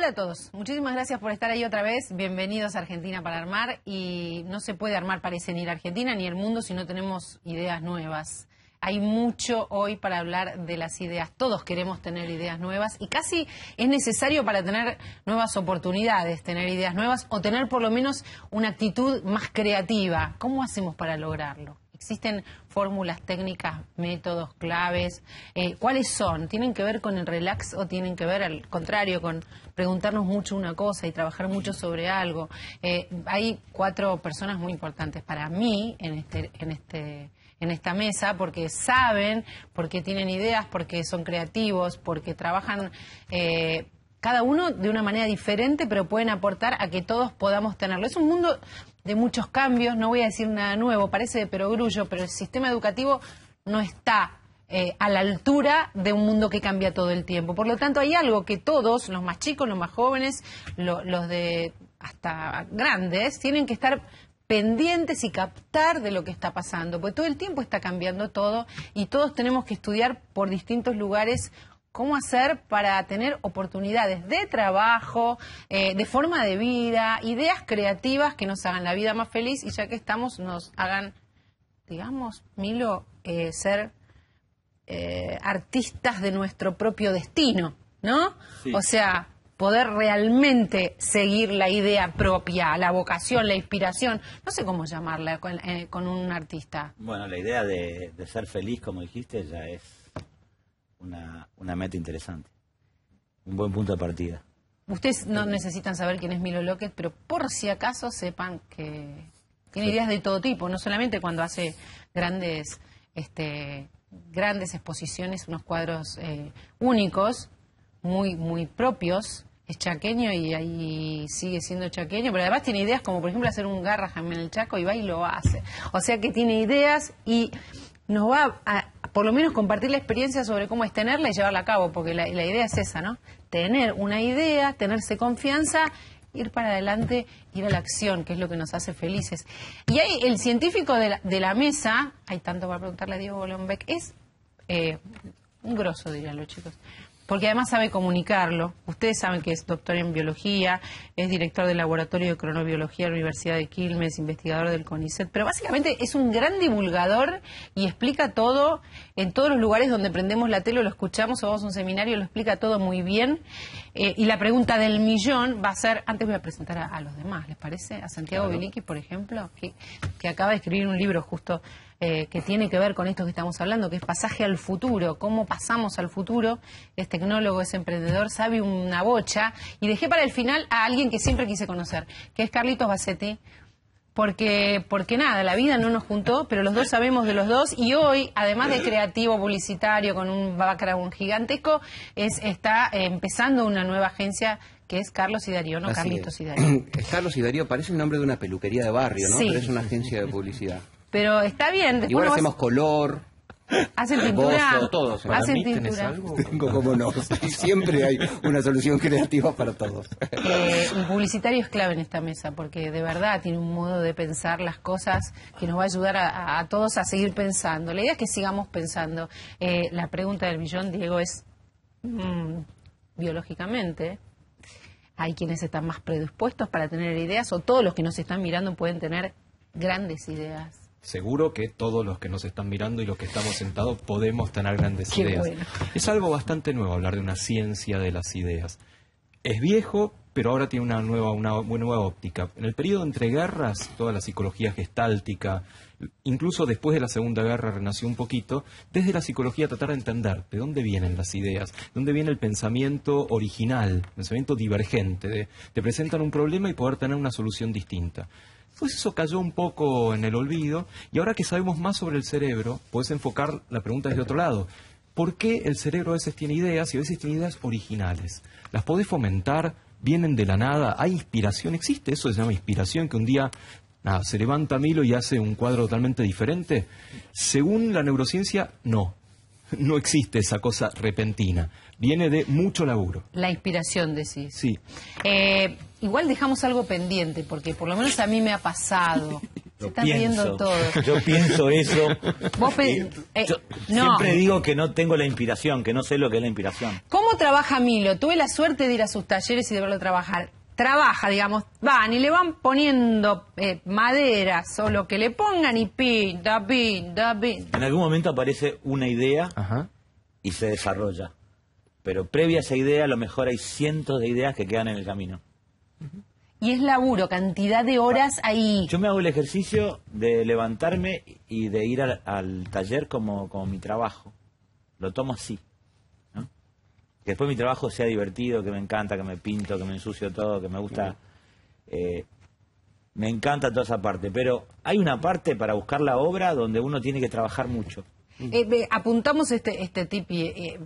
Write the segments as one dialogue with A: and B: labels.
A: Hola a todos, muchísimas gracias por estar ahí otra vez, bienvenidos a Argentina para Armar, y no se puede armar, parece, ni la Argentina ni el mundo si no tenemos ideas nuevas. Hay mucho hoy para hablar de las ideas, todos queremos tener ideas nuevas y casi es necesario para tener nuevas oportunidades, tener ideas nuevas o tener por lo menos una actitud más creativa. ¿Cómo hacemos para lograrlo? ¿Existen fórmulas técnicas, métodos, claves? ¿Cuáles son? ¿Tienen que ver con el relax o tienen que ver, al contrario, con preguntarnos mucho una cosa y trabajar mucho sobre algo? Hay 4 personas muy importantes para mí en esta mesa, porque saben, porque tienen ideas, porque son creativos, porque trabajan cada uno de una manera diferente, pero pueden aportar a que todos podamos tenerlo. Es un mundo de muchos cambios, no voy a decir nada nuevo, parece de perogrullo, pero el sistema educativo no está a la altura de un mundo que cambia todo el tiempo. Por lo tanto, hay algo que todos, los más chicos, los más jóvenes, los de hasta grandes, tienen que estar pendientes y captar de lo que está pasando, porque todo el tiempo está cambiando todo y todos tenemos que estudiar por distintos lugares cómo hacer para tener oportunidades de trabajo, de forma de vida, ideas creativas que nos hagan la vida más feliz y ya que estamos nos hagan, digamos, Milo, ser artistas de nuestro propio destino, ¿no? Sí. O sea, poder realmente seguir la idea propia, la vocación, la inspiración, no sé cómo llamarla con un artista.
B: Bueno, la idea de ser feliz, como dijiste, ya es una meta interesante, un buen punto de partida.
A: Ustedes no necesitan saber quién es Milo Lockett, pero por si acaso sepan que tiene ideas de todo tipo, no solamente cuando hace grandes exposiciones, unos cuadros únicos, muy propios. Es chaqueño y ahí sigue siendo chaqueño, pero además tiene ideas como, por ejemplo, hacer un Garrahan en el Chaco y va y lo hace. O sea que tiene ideas y nos va a, por lo menos, compartir la experiencia sobre cómo es tenerla y llevarla a cabo, porque la idea es esa, ¿no? Tener una idea, tenerse confianza, ir para adelante, ir a la acción, que es lo que nos hace felices. Y hay el científico de la mesa, hay tanto para preguntarle a Diego Golombek, es un grosso, dirían los chicos, porque además sabe comunicarlo. Ustedes saben que es doctor en biología, es director del laboratorio de cronobiología de la Universidad de Quilmes, investigador del CONICET, pero básicamente es un gran divulgador y explica todo en todos los lugares donde prendemos la tele o lo escuchamos o vamos a un seminario, lo explica todo muy bien. Y la pregunta del millón va a ser, antes voy a presentar a los demás, ¿les parece? A Santiago Bilicki, por ejemplo, que acaba de escribir un libro justo que tiene que ver con esto que estamos hablando, que es Pasaje al Futuro, cómo pasamos al futuro. Es tecnólogo, es emprendedor, sabe una bocha. Y dejé para el final a alguien que siempre quise conocer, que es Carlitos Bassetti, porque nada, la vida no nos juntó, pero los dos sabemos de los dos, y hoy, además de creativo, publicitario, con un background gigantesco, está empezando una nueva agencia que es Carlos y Darío, ¿no? Carlitos y Darío.
C: Carlos y Darío parece el nombre de una peluquería de barrio, ¿no?
A: Sí.
C: Pero es una agencia de publicidad.
A: Pero está bien. Después
C: igual hacemos color,
A: hacen pintura,
C: todos.
A: hacen pintura.
C: Tengo como no. Siempre hay una solución creativa para todos.
A: Un publicitario es clave en esta mesa, porque de verdad tiene un modo de pensar las cosas que nos va a ayudar a todos a seguir pensando. La idea es que sigamos pensando. La pregunta del millón, Diego, es biológicamente, ¿hay quienes están más predispuestos para tener ideas o todos los que nos están mirando pueden tener grandes ideas?
D: Seguro que todos los que nos están mirando y los que estamos sentados podemos tener grandes ideas.
A: Bueno.
D: Es algo bastante nuevo hablar de una ciencia de las ideas. Es viejo, pero ahora tiene una nueva óptica. En el periodo entre guerras, toda la psicología gestáltica, incluso después de la Segunda Guerra renació un poquito, desde la psicología tratar de entender de dónde vienen las ideas, de dónde viene el pensamiento original, el pensamiento divergente, te presentan un problema y poder tener una solución distinta. Pues eso cayó un poco en el olvido, y ahora que sabemos más sobre el cerebro, puedes enfocar la pregunta desde otro lado. ¿Por qué el cerebro a veces tiene ideas y a veces tiene ideas originales? ¿Las podés fomentar? ¿Vienen de la nada? ¿Hay inspiración? ¿Existe eso que se llama inspiración? Que un día se levanta Milo y hace un cuadro totalmente diferente. Según la neurociencia, no. No existe esa cosa repentina. Viene de mucho laburo.
A: La inspiración, decís.
D: Sí.
A: Igual dejamos algo pendiente, porque por lo menos a mí me ha pasado Se están riendo todos.
B: Yo pienso eso.
A: Yo
B: siempre digo que no tengo la inspiración, que no sé lo que es la inspiración.
A: ¿Cómo trabaja Milo? Tuve la suerte de ir a sus talleres y de verlo trabajar. Trabaja, digamos, van y le van poniendo maderas o lo que le pongan y pinta.
B: En algún momento aparece una idea y se desarrolla. Pero previa a esa idea, a lo mejor hay cientos de ideas que quedan en el camino.
A: Y es laburo, cantidad de horas ahí.
B: Yo me hago el ejercicio de levantarme y de ir al taller como mi trabajo. Lo tomo así. Que después mi trabajo sea divertido, que me encanta, que me pinto, que me ensucio todo, que me gusta. Me encanta toda esa parte. Pero hay una parte para buscar la obra donde uno tiene que trabajar mucho.
A: Apuntamos este tip,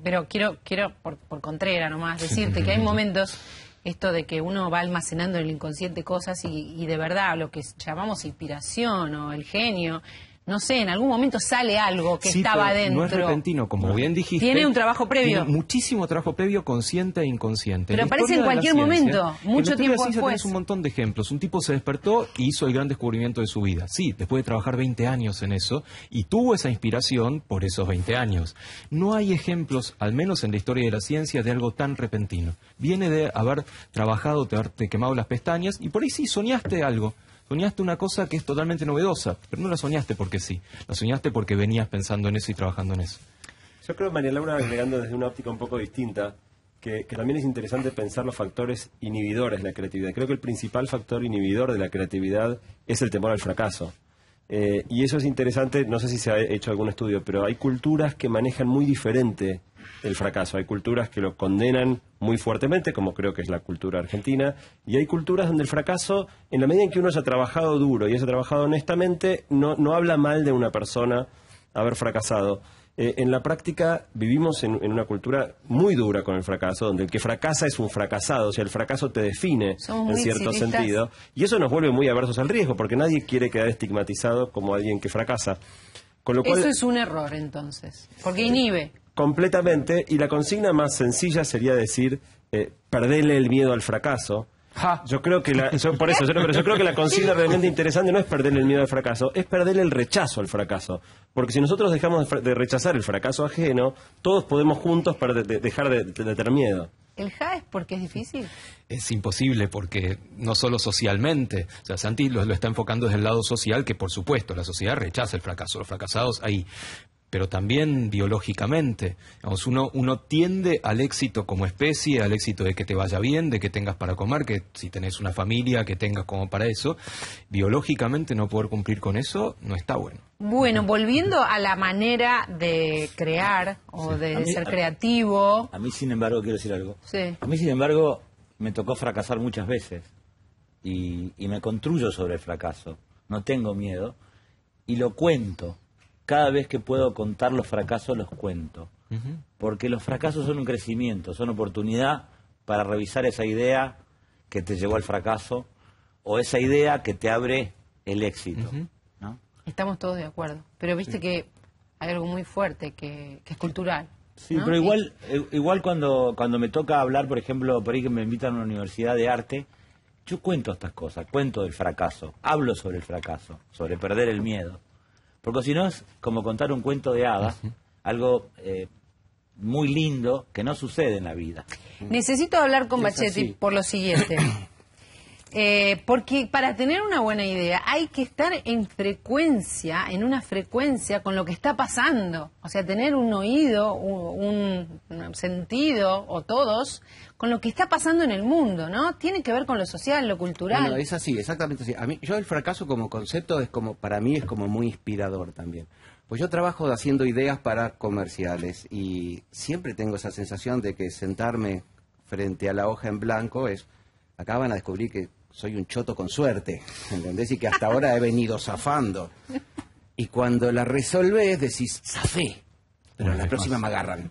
A: pero quiero por Contrera nomás, decirte que hay momentos, esto de que uno va almacenando en el inconsciente cosas y de verdad lo que llamamos inspiración o el genio... No sé, en algún momento sale algo que estaba adentro.
D: No es repentino, como bien dijiste.
A: Tiene un trabajo previo.
D: Tiene muchísimo trabajo previo, consciente e inconsciente.
A: Pero aparece en cualquier momento, mucho tiempo después.
D: Tenés un montón de ejemplos. Un tipo se despertó y hizo el gran descubrimiento de su vida. Sí, después de trabajar 20 años en eso, y tuvo esa inspiración por esos 20 años. No hay ejemplos, al menos en la historia de la ciencia, de algo tan repentino. Viene de haber trabajado, de haberte quemado las pestañas, y por ahí sí soñaste algo. Soñaste una cosa que es totalmente novedosa, pero no la soñaste porque sí, la soñaste porque venías pensando en eso y trabajando en eso.
E: Yo creo, María Laura, agregando desde una óptica un poco distinta, que también es interesante pensar los factores inhibidores de la creatividad. Creo que el principal factor inhibidor de la creatividad es el temor al fracaso. Y eso es interesante, no sé si se ha hecho algún estudio, pero hay culturas que manejan muy diferente el fracaso. Hay culturas que lo condenan muy fuertemente, como creo que es la cultura argentina, y hay culturas donde el fracaso, en la medida en que uno haya trabajado duro y haya trabajado honestamente, no habla mal de una persona haber fracasado. En la práctica vivimos en una cultura muy dura con el fracaso, donde el que fracasa es un fracasado, o sea, el fracaso te define en cierto sentido, y eso nos vuelve muy aversos al riesgo, porque nadie quiere quedar estigmatizado como alguien que fracasa. Con lo cual,
A: eso es un error, entonces, porque inhibe.
E: Completamente, y la consigna más sencilla sería decir, perderle el miedo al fracaso. Yo creo que yo creo que la consigna realmente interesante no es perderle el miedo al fracaso, es perderle el rechazo al fracaso. Porque si nosotros dejamos de rechazar el fracaso ajeno, todos podemos juntos dejar de tener miedo.
A: ¿El ja es porque es difícil?
D: Es imposible porque no solo socialmente, o sea, Santi lo está enfocando desde el lado social, que por supuesto la sociedad rechaza el fracaso, los fracasados ahí. Pero también biológicamente. Digamos, uno tiende al éxito como especie, al éxito de que te vaya bien, de que tengas para comer, que si tenés una familia, que tengas como para eso. Biológicamente no poder cumplir con eso no está bueno.
A: Bueno, volviendo a la manera de crear o de ser creativo...
B: A mí, sin embargo, quiero decir algo.
A: Sí.
B: A mí, sin embargo, me tocó fracasar muchas veces. Y me construyo sobre el fracaso. No tengo miedo. Y lo cuento. Cada vez que puedo contar los fracasos, los cuento. Porque los fracasos son un crecimiento, son oportunidad para revisar esa idea que te llevó al fracaso o esa idea que te abre el éxito. ¿No?
A: Estamos todos de acuerdo. Pero viste que hay algo muy fuerte que es cultural.
B: Sí,
A: ¿no?
B: pero igual cuando me toca hablar, por ejemplo, por ahí que me invitan a una universidad de arte, yo cuento estas cosas, cuento del fracaso, hablo sobre el fracaso, sobre perder el miedo. Porque si no es como contar un cuento de hadas, algo muy lindo que no sucede en la vida.
A: Necesito hablar con Bachetti por lo siguiente. Porque para tener una buena idea hay que estar en una frecuencia con lo que está pasando. O sea, tener un oído, un sentido, o todos, con lo que está pasando en el mundo, ¿no? Tiene que ver con lo social, lo cultural.
C: Bueno, es así, exactamente así. Yo el fracaso como concepto para mí es como muy inspirador también. Pues yo trabajo haciendo ideas para comerciales y siempre tengo esa sensación de que sentarme frente a la hoja en blanco acá van a descubrir que soy un choto con suerte, ¿entendés? Y que hasta ahora he venido zafando. Y cuando la resolvés decís, zafé, pero la próxima me agarran.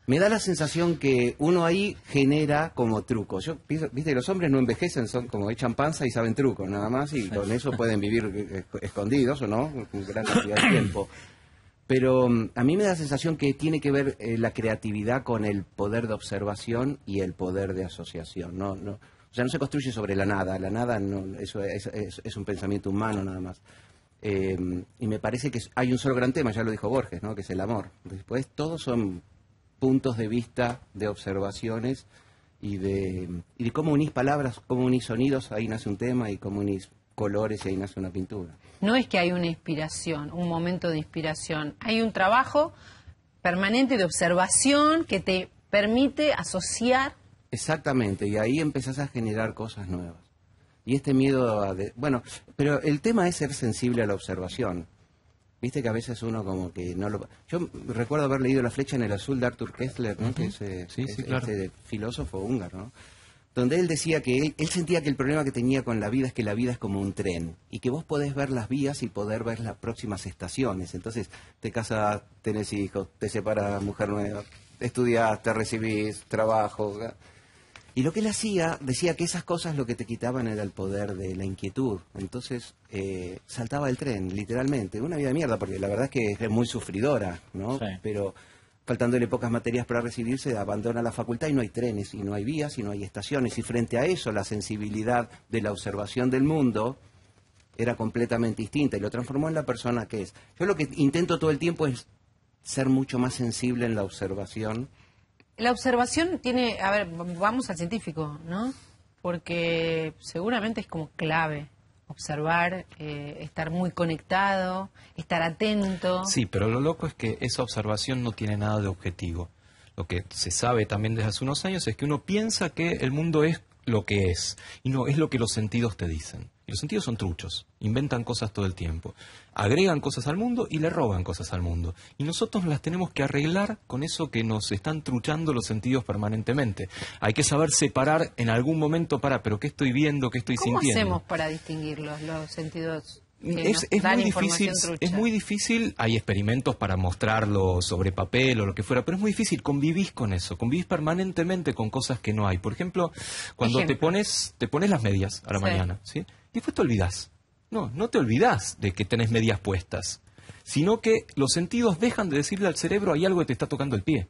C: Me da la sensación que uno ahí genera como trucos. Yo pienso, viste, los hombres no envejecen, son como echan panza y saben trucos, nada más, y con eso pueden vivir escondidos o no, con gran cantidad de tiempo. Pero a mí me da la sensación que tiene que ver la creatividad con el poder de observación y el poder de asociación. O sea, no se construye sobre la nada no, eso es un pensamiento humano nada más. Y me parece que hay un solo gran tema, ya lo dijo Borges, ¿no? Que es el amor. Después todos son puntos de vista, de observaciones y de cómo unís palabras, cómo unís sonidos, ahí nace un tema, y cómo unís colores y ahí nace una pintura.
A: No es que hay una inspiración, un momento de inspiración, hay un trabajo permanente de observación que te permite asociar.
C: Exactamente, y ahí empezás a generar cosas nuevas. Y este miedo bueno, pero el tema es ser sensible a la observación. Viste que a veces uno como que no lo... Yo recuerdo haber leído La flecha en el azul de Arthur Koestler, ¿no? Que es,
D: claro.
C: este filósofo húngaro, ¿no? Donde él decía que él sentía que el problema que tenía con la vida es que la vida es como un tren y que vos podés ver las vías y poder ver las próximas estaciones. Entonces te casás, tenés hijos, te separás, mujer nueva, estudiás, te recibís, trabajo. Y lo que él hacía, decía que esas cosas lo que te quitaban era el poder de la inquietud. Entonces saltaba el tren, literalmente. Una vida de mierda, porque la verdad es que es muy sufridora, ¿no?
B: Sí.
C: Pero faltándole pocas materias para recibirse, abandona la facultad y no hay trenes, y no hay vías, y no hay estaciones. Y frente a eso, la sensibilidad de la observación del mundo era completamente distinta y lo transformó en la persona que es. Yo lo que intento todo el tiempo es ser mucho más sensible en la observación.
A: La observación tiene, a ver, vamos al científico, ¿no? Porque seguramente es como clave observar, estar muy conectado, estar atento.
D: Sí, pero lo loco es que esa observación no tiene nada de objetivo. Lo que se sabe también desde hace unos años es que uno piensa que el mundo es lo que es, y no, es lo que los sentidos te dicen. Y los sentidos son truchos, inventan cosas todo el tiempo, agregan cosas al mundo y le roban cosas al mundo. Y nosotros las tenemos que arreglar con eso que nos están truchando los sentidos permanentemente. Hay que saber separar en algún momento pero ¿qué estoy viendo, qué estoy sintiendo?
A: ¿Cómo hacemos para distinguirlos, los sentidos?
D: Es muy difícil, hay experimentos para mostrarlo sobre papel o lo que fuera, pero es muy difícil, convivís con eso, convivís permanentemente con cosas que no hay. Por ejemplo, cuando te pones las medias a la mañana, ¿sí? Y después te olvidás. No te olvidás de que tenés medias puestas, sino que los sentidos dejan de decirle al cerebro hay algo que te está tocando el pie.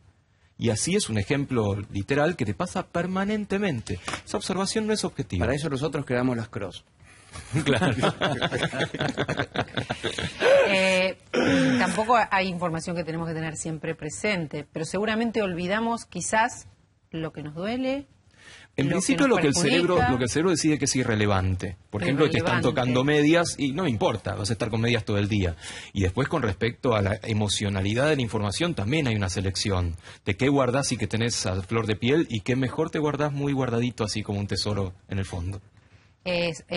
D: Y así es un ejemplo literal que te pasa permanentemente. Esa observación no es objetiva.
C: Para eso nosotros creamos las cross.
D: Claro.
A: Tampoco hay información que tenemos que tener siempre presente, pero seguramente olvidamos quizás lo que nos duele.
D: En principio lo que el cerebro decide que es irrelevante. Por ejemplo, te están tocando medias y no me importa, vas a estar con medias todo el día. Y después con respecto a la emocionalidad de la información también hay una selección. De qué guardás y que tenés a flor de piel y qué mejor te guardás muy guardadito así como un tesoro en el fondo.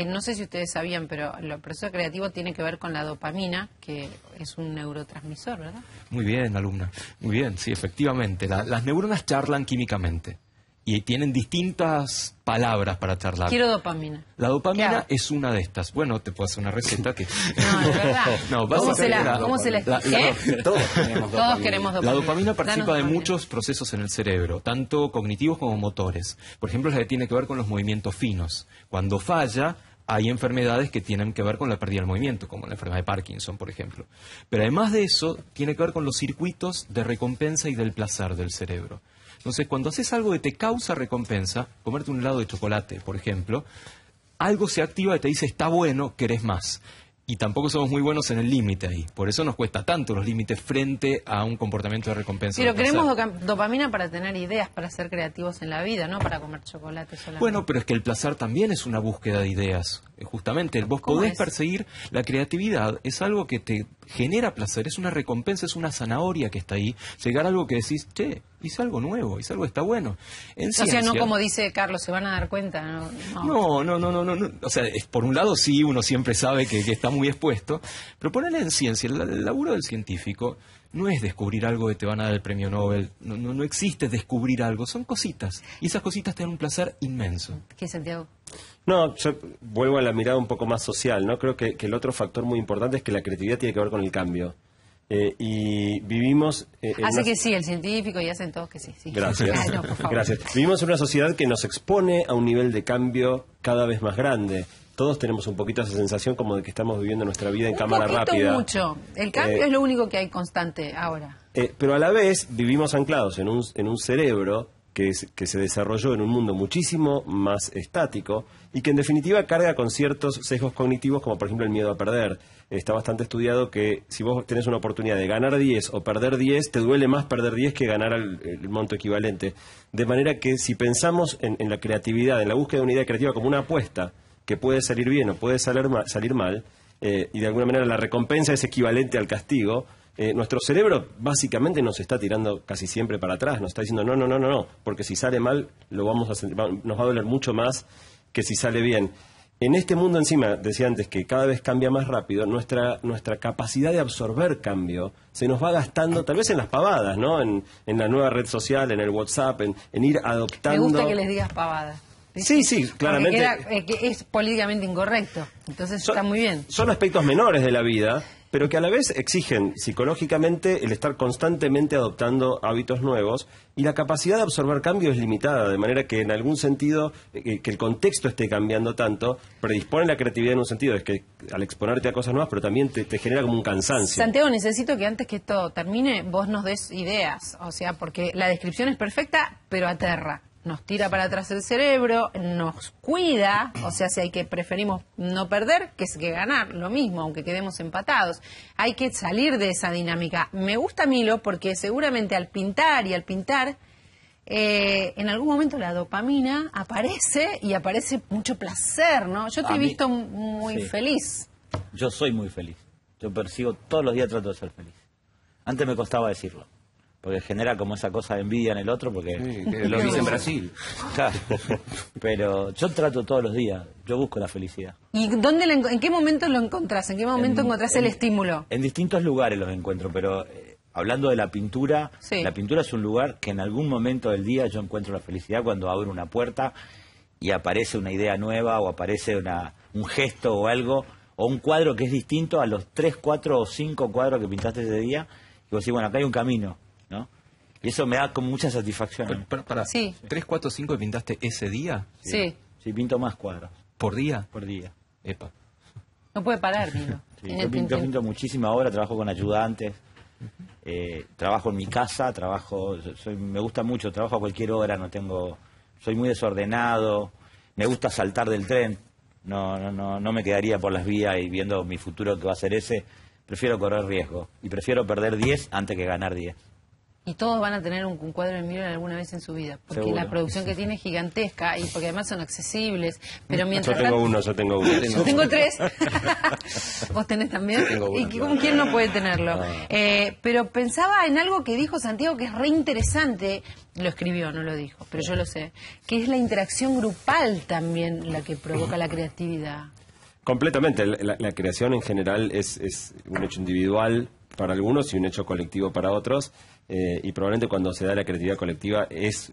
A: No sé si ustedes sabían, pero el proceso creativo tiene que ver con la dopamina, que es un neurotransmisor, ¿verdad?
D: Muy bien, alumna. Muy bien, sí, efectivamente. Las neuronas charlan químicamente y tienen distintas palabras para charlar.
A: Quiero dopamina.
D: La dopamina es una de estas. Bueno, te puedo hacer una receta que...
A: No, de verdad.
D: No,
A: ¿Cómo se la
C: Todos queremos dopamina.
A: Todos queremos dopamina.
D: La dopamina participa
A: Danos
D: de
A: dopamina.
D: muchos procesos en el cerebro, tanto cognitivos como motores. Por ejemplo, la que tiene que ver con los movimientos finos. Cuando falla, hay enfermedades que tienen que ver con la pérdida del movimiento, como la enfermedad de Parkinson, por ejemplo. Pero además de eso, tiene que ver con los circuitos de recompensa y del placer del cerebro. Entonces, cuando haces algo que te causa recompensa, comerte un helado de chocolate, por ejemplo, algo se activa y te dice, está bueno, querés más. Y tampoco somos muy buenos en el límite ahí. Por eso nos cuesta tanto los límites frente a un comportamiento de recompensa.
A: Pero
D: de placer.
A: queremos dopamina para tener ideas, para ser creativos en la vida, no para comer chocolate solamente.
D: Bueno, pero es que el placer también es una búsqueda de ideas. Justamente, vos
A: ¿Cómo
D: podés
A: es?
D: perseguir la creatividad, es algo que te genera placer, es una recompensa, es una zanahoria que está ahí. Llegar a algo que decís, che, hice algo nuevo, hice algo que está bueno. En
A: O sea,
D: ciencia,
A: no como dice Carlos, se van a dar cuenta.
D: No. O sea, por un lado sí, uno siempre sabe que está muy expuesto, pero ponerle en ciencia, el laburo del científico no es descubrir algo que te van a dar el premio Nobel, no existe descubrir algo, son cositas, y esas cositas te dan un placer inmenso.
A: ¿Qué, Santiago?
E: No, yo vuelvo a la mirada un poco más social, ¿no? Creo que el otro factor muy importante es que la creatividad tiene que ver con el cambio. Y vivimos...
A: Hace que sí, el científico, y hacen todos que sí.
E: Gracias.
A: Ay, no, por favor.
E: Gracias. Vivimos en una sociedad que nos expone a un nivel de cambio cada vez más grande. Todos tenemos un poquito esa sensación como de que estamos viviendo nuestra vida en cámara rápida.
A: Mucho. El cambio es lo único que hay constante ahora.
E: Pero a la vez vivimos anclados en un cerebro que se desarrolló en un mundo muchísimo más estático y que en definitiva carga con ciertos sesgos cognitivos, como por ejemplo el miedo a perder. Está bastante estudiado que si vos tenés una oportunidad de ganar 10 o perder 10, te duele más perder 10 que ganar el monto equivalente. De manera que si pensamos en la creatividad, en la búsqueda de una idea creativa como una apuesta que puede salir bien o puede salir mal, y de alguna manera la recompensa es equivalente al castigo, nuestro cerebro básicamente nos está tirando casi siempre para atrás, nos está diciendo no, porque si sale mal nos va a doler mucho más que si sale bien. En este mundo encima, decía antes que cada vez cambia más rápido, nuestra capacidad de absorber cambio se nos va gastando tal vez en las pavadas, ¿no? En la nueva red social, en el WhatsApp, en ir adoptando...
A: Me gusta que les digas pavadas.
E: Sí, claramente.
A: Que es políticamente incorrecto, entonces está muy bien.
E: Son aspectos menores de la vida, pero que a la vez exigen psicológicamente el estar constantemente adoptando hábitos nuevos, y la capacidad de absorber cambio es limitada, de manera que en algún sentido, que el contexto esté cambiando tanto, predispone la creatividad en un sentido, es que al exponerte a cosas nuevas, pero también te genera como un cansancio.
A: Santiago, necesito que antes que esto termine, vos nos des ideas, o sea, porque la descripción es perfecta, pero aterra. Nos tira para atrás el cerebro, nos cuida, o sea, si hay que preferimos no perder que ganar, lo mismo, aunque quedemos empatados. Hay que salir de esa dinámica. Me gusta Milo porque seguramente al pintar, en algún momento la dopamina aparece y aparece mucho placer, ¿no? Yo te he visto muy feliz.
B: Yo soy muy feliz. Yo percibo todos los días, trato de ser feliz. Antes me costaba decirlo, porque genera como esa cosa de envidia en el otro, porque...
C: Sí, que lo dice en Brasil.
B: Claro. Pero yo trato todos los días, yo busco la felicidad.
A: ¿Y en qué momento lo encontrás? ¿En qué momento encontrás el estímulo?
B: En distintos lugares los encuentro, pero hablando de la pintura,
A: sí.
B: La pintura es un lugar que en algún momento del día yo encuentro la felicidad cuando abro una puerta y aparece una idea nueva o aparece un gesto o algo, o un cuadro que es distinto a los 3, 4 o 5 cuadros que pintaste ese día, y vos decís, bueno, acá hay un camino, ¿no? Y eso me da como mucha satisfacción.
D: Para,
A: sí.
D: 3, 4, 5 que pintaste ese día.
A: Sí.
B: Sí, pinto más cuadros.
D: ¿Por día?
B: Por día.
D: Epa.
A: No puede parar, Milo.
B: Sí, yo pinto muchísima obra, trabajo con ayudantes, trabajo en mi casa, me gusta mucho, trabajo a cualquier hora, soy muy desordenado, me gusta saltar del tren, no me quedaría por las vías y viendo mi futuro que va a ser ese. Prefiero correr riesgo y prefiero perder 10 antes que ganar 10.
A: Y todos van a tener un cuadro de Milo alguna vez en su vida, porque
B: seguro.
A: La producción que tiene es gigantesca y porque además son accesibles. Pero mientras
E: Yo tengo uno.
A: Yo tengo 3. ¿Vos tenés también?
C: Tengo uno,
A: ¿Y quién no puede tenerlo? Pero pensaba en algo que dijo Santiago que es re interesante. Lo escribió, no lo dijo, pero yo lo sé. Que es la interacción grupal también la que provoca la creatividad.
E: Completamente. La creación en general es un hecho individual para algunos y un hecho colectivo para otros. Y probablemente cuando se da la creatividad colectiva es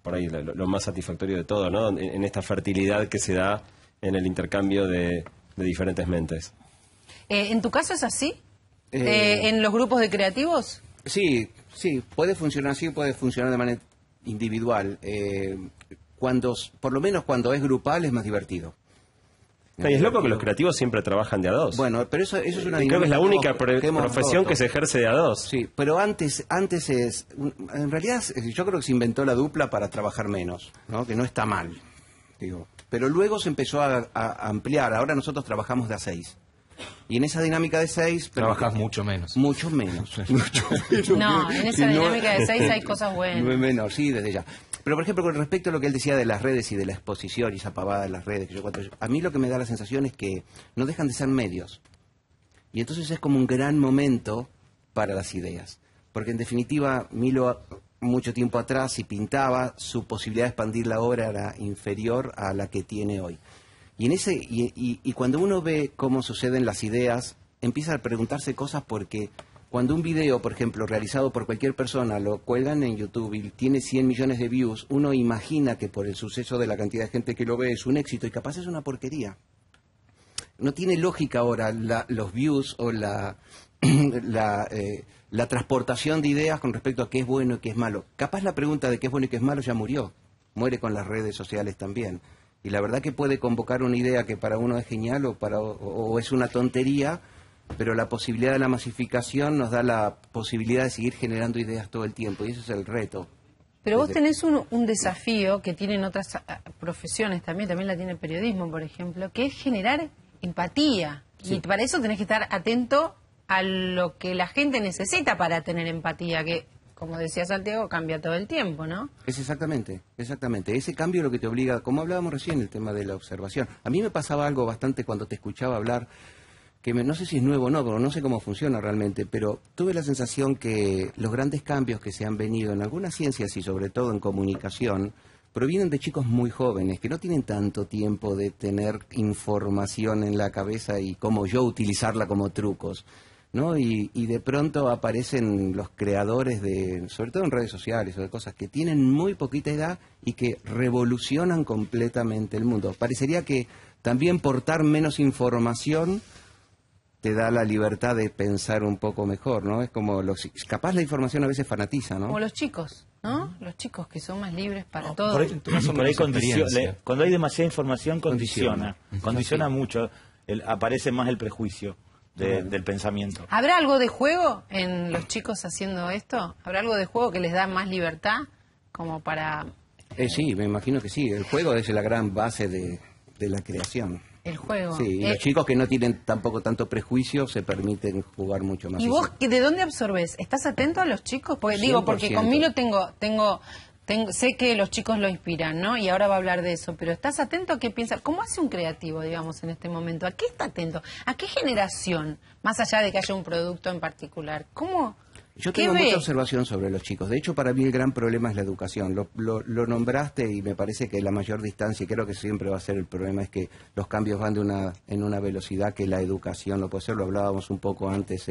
E: por ahí lo más satisfactorio de todo, ¿no? En esta fertilidad que se da en el intercambio de diferentes mentes.
A: ¿En tu caso es así? ¿En los grupos de creativos?
C: Sí, puede funcionar así, puede funcionar de manera individual. Por lo menos cuando es grupal es más divertido.
E: Y es loco que los creativos siempre trabajan de a dos.
C: Bueno, pero eso es una
E: creo que es la única
C: que hemos
E: profesión
C: roto.
E: que se ejerce de a dos.
C: Sí, pero antes en realidad yo creo que se inventó la dupla para trabajar menos, ¿no? Que no está mal, digo. Pero luego se empezó a ampliar, ahora nosotros trabajamos de a 6. Y en esa dinámica de 6...
D: Trabajás mucho menos.
C: Mucho menos.
A: No, en esa dinámica de 6 hay cosas buenas.
C: Menos, sí, desde ya. Pero, por ejemplo, con respecto a lo que él decía de las redes y de la exposición y esa pavada de las redes, a mí lo que me da la sensación es que no dejan de ser medios. Y entonces es como un gran momento para las ideas. Porque, en definitiva, Milo, mucho tiempo atrás, si pintaba, su posibilidad de expandir la obra era inferior a la que tiene hoy. Y cuando uno ve cómo suceden las ideas, empieza a preguntarse cosas porque... Cuando un video, por ejemplo, realizado por cualquier persona, lo cuelgan en YouTube y tiene 100 millones de views, uno imagina que por el suceso de la cantidad de gente que lo ve es un éxito y capaz es una porquería. No tiene lógica ahora los views o la transportación de ideas con respecto a qué es bueno y qué es malo. Capaz la pregunta de qué es bueno y qué es malo ya murió. Muere con las redes sociales también. Y la verdad que puede convocar una idea que para uno es genial o es una tontería, pero la posibilidad de la masificación nos da la posibilidad de seguir generando ideas todo el tiempo, y ese es el reto.
A: Pero vos tenés un desafío que tienen otras profesiones también la tiene el periodismo, por ejemplo, que es generar empatía. Sí. Y para eso tenés que estar atento a lo que la gente necesita para tener empatía, que, como decía Santiago, cambia todo el tiempo, ¿no?
C: Es exactamente. Ese cambio es lo que te obliga, como hablábamos recién, el tema de la observación. A mí me pasaba algo bastante cuando te escuchaba hablar, que no sé si es nuevo o no, pero no sé cómo funciona realmente, pero tuve la sensación que los grandes cambios que se han venido en algunas ciencias y sobre todo en comunicación provienen de chicos muy jóvenes que no tienen tanto tiempo de tener información en la cabeza y cómo yo utilizarla como trucos, ¿no? Y de pronto aparecen los creadores sobre todo en redes sociales o de cosas que tienen muy poquita edad y que revolucionan completamente el mundo. Parecería que también portar menos información te da la libertad de pensar un poco mejor, ¿no? Es como, capaz la información a veces fanatiza, ¿no?
A: Como los chicos, ¿no? Los chicos que son más libres para todo.
B: Por ahí cuando hay demasiada información condiciona mucho, aparece más el prejuicio del pensamiento.
A: ¿Habrá algo de juego en los chicos haciendo esto? ¿Habrá algo de juego que les da más libertad como para...?
C: Sí, me imagino que sí. El juego es la gran base de la creación.
A: El juego.
C: Sí, y los chicos que no tienen tampoco tanto prejuicio se permiten jugar mucho más.
A: ¿Y vos de dónde absorbes? ¿Estás atento a los chicos? Porque porque con Milo sé que los chicos lo inspiran, ¿no? Y ahora va a hablar de eso, pero ¿estás atento a qué piensa? ¿Cómo hace un creativo, digamos, en este momento? ¿A qué está atento? ¿A qué generación? Más allá de que haya un producto en particular. ¿Cómo?
C: Yo tengo mucha observación sobre los chicos. De hecho, para mí el gran problema es la educación. Lo nombraste y me parece que la mayor distancia, y creo que siempre va a ser el problema, es que los cambios van en una velocidad que la educación no puede ser. Lo hablábamos un poco antes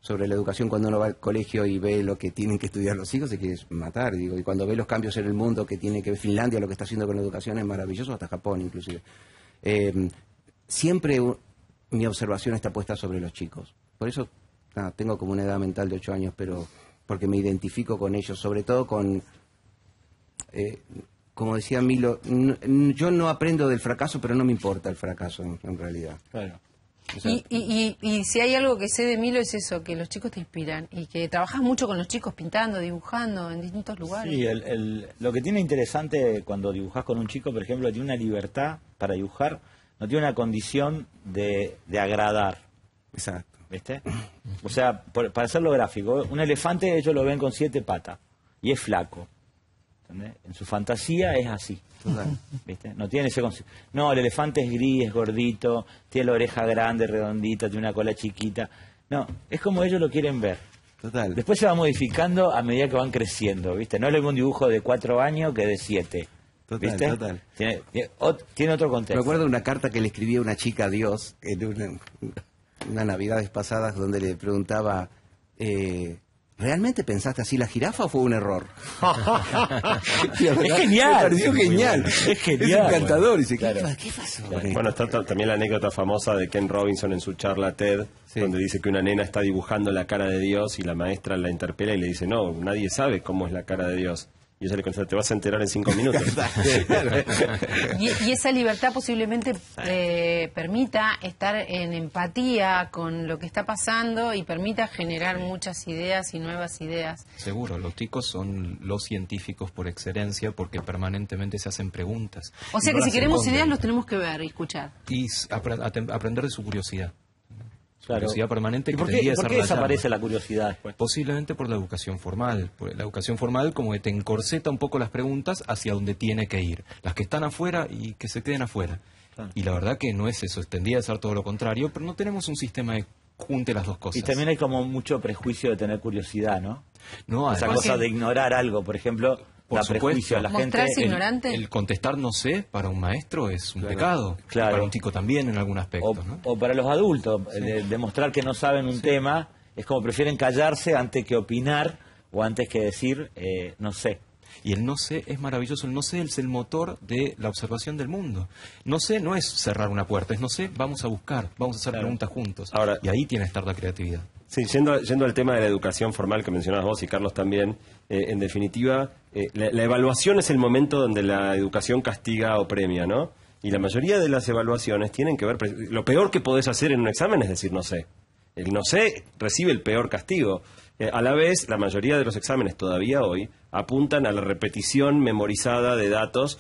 C: sobre la educación. Cuando uno va al colegio y ve lo que tienen que estudiar los hijos, se quiere matar. Digo, y cuando ve los cambios en el mundo que tiene que ver Finlandia, lo que está haciendo con la educación es maravilloso, hasta Japón inclusive. Siempre mi observación está puesta sobre los chicos. Por eso... tengo como una edad mental de 8 años, pero porque me identifico con ellos, sobre todo con, como decía Milo, yo no aprendo del fracaso, pero no me importa el fracaso en realidad.
B: Claro.
C: O sea,
A: y si hay algo que sé de Milo es eso, que los chicos te inspiran y que trabajas mucho con los chicos pintando, dibujando en distintos lugares.
B: Sí, lo que tiene interesante cuando dibujas con un chico, por ejemplo, tiene una libertad para dibujar, no tiene una condición de agradar.
C: Exacto.
B: ¿Viste? O sea, para hacerlo gráfico, un elefante ellos lo ven con 7 patas y es flaco. ¿Entendés? En su fantasía es así. ¿Viste? No tiene ese concepto. No, el elefante es gris, es gordito, tiene la oreja grande, redondita, tiene una cola chiquita. No, es como ellos lo quieren ver.
C: Total.
B: Después se va modificando a medida que van creciendo, ¿viste? No es lo mismo un dibujo de 4 años que de 7. ¿Viste?
C: Total.
B: Tiene otro contexto.
C: Me acuerdo de una carta que le escribía una chica a Dios en unas navidades pasadas donde le preguntaba, ¿realmente pensaste así la jirafa o fue un error?
B: Es genial.
C: Me pareció genial.
B: Es genial.
C: Es encantador. Y dice,
B: claro.
C: ¿Qué pasó?
E: Bueno, está también la anécdota famosa de Ken Robinson en su charla TED, sí, donde dice que una nena está dibujando la cara de Dios y la maestra la interpela y le dice, no, nadie sabe cómo es la cara de Dios. Y ella le contesta, te vas a enterar en 5 minutos.
A: y esa libertad posiblemente permita estar en empatía con lo que está pasando y permita generar muchas ideas y nuevas ideas.
D: Seguro, los chicos son los científicos por excelencia porque permanentemente se hacen preguntas.
A: O sea que si queremos ideas los tenemos que ver y escuchar.
D: Y aprender de su curiosidad.
B: Claro.
D: Curiosidad permanente.
B: ¿Y por qué desaparece la curiosidad después?
D: Posiblemente por la educación formal. La educación formal como que te encorseta un poco las preguntas hacia donde tiene que ir. Las que están afuera y que se queden afuera. Claro. Y la verdad que no es eso, tendría a ser todo lo contrario, pero no tenemos un sistema de junte las dos cosas.
B: Y también hay como mucho prejuicio de tener curiosidad, ¿no?
D: No,
B: esa cosa de ignorar algo, por ejemplo...
D: Por supuesto,
B: la gente,
A: ignorante.
D: El contestar no sé para un maestro es un pecado.
B: Claro.
D: Para un chico también en algún aspecto. ¿No?
B: O para los adultos, demostrar que no saben un tema, es como prefieren callarse antes que opinar o antes que decir no sé.
D: Y el no sé es maravilloso. El no sé es el motor de la observación del mundo. No sé no es cerrar una puerta, es no sé, vamos a buscar, vamos a hacer preguntas juntos.
E: Ahora,
D: y ahí tiene que estar la creatividad.
E: Sí, yendo al tema de la educación formal que mencionabas vos y Carlos también, en definitiva, la evaluación es el momento donde la educación castiga o premia, ¿no? Y la mayoría de las evaluaciones tienen que ver... Lo peor que podés hacer en un examen es decir no sé. El no sé recibe el peor castigo. A la vez, la mayoría de los exámenes todavía hoy apuntan a la repetición memorizada de datos,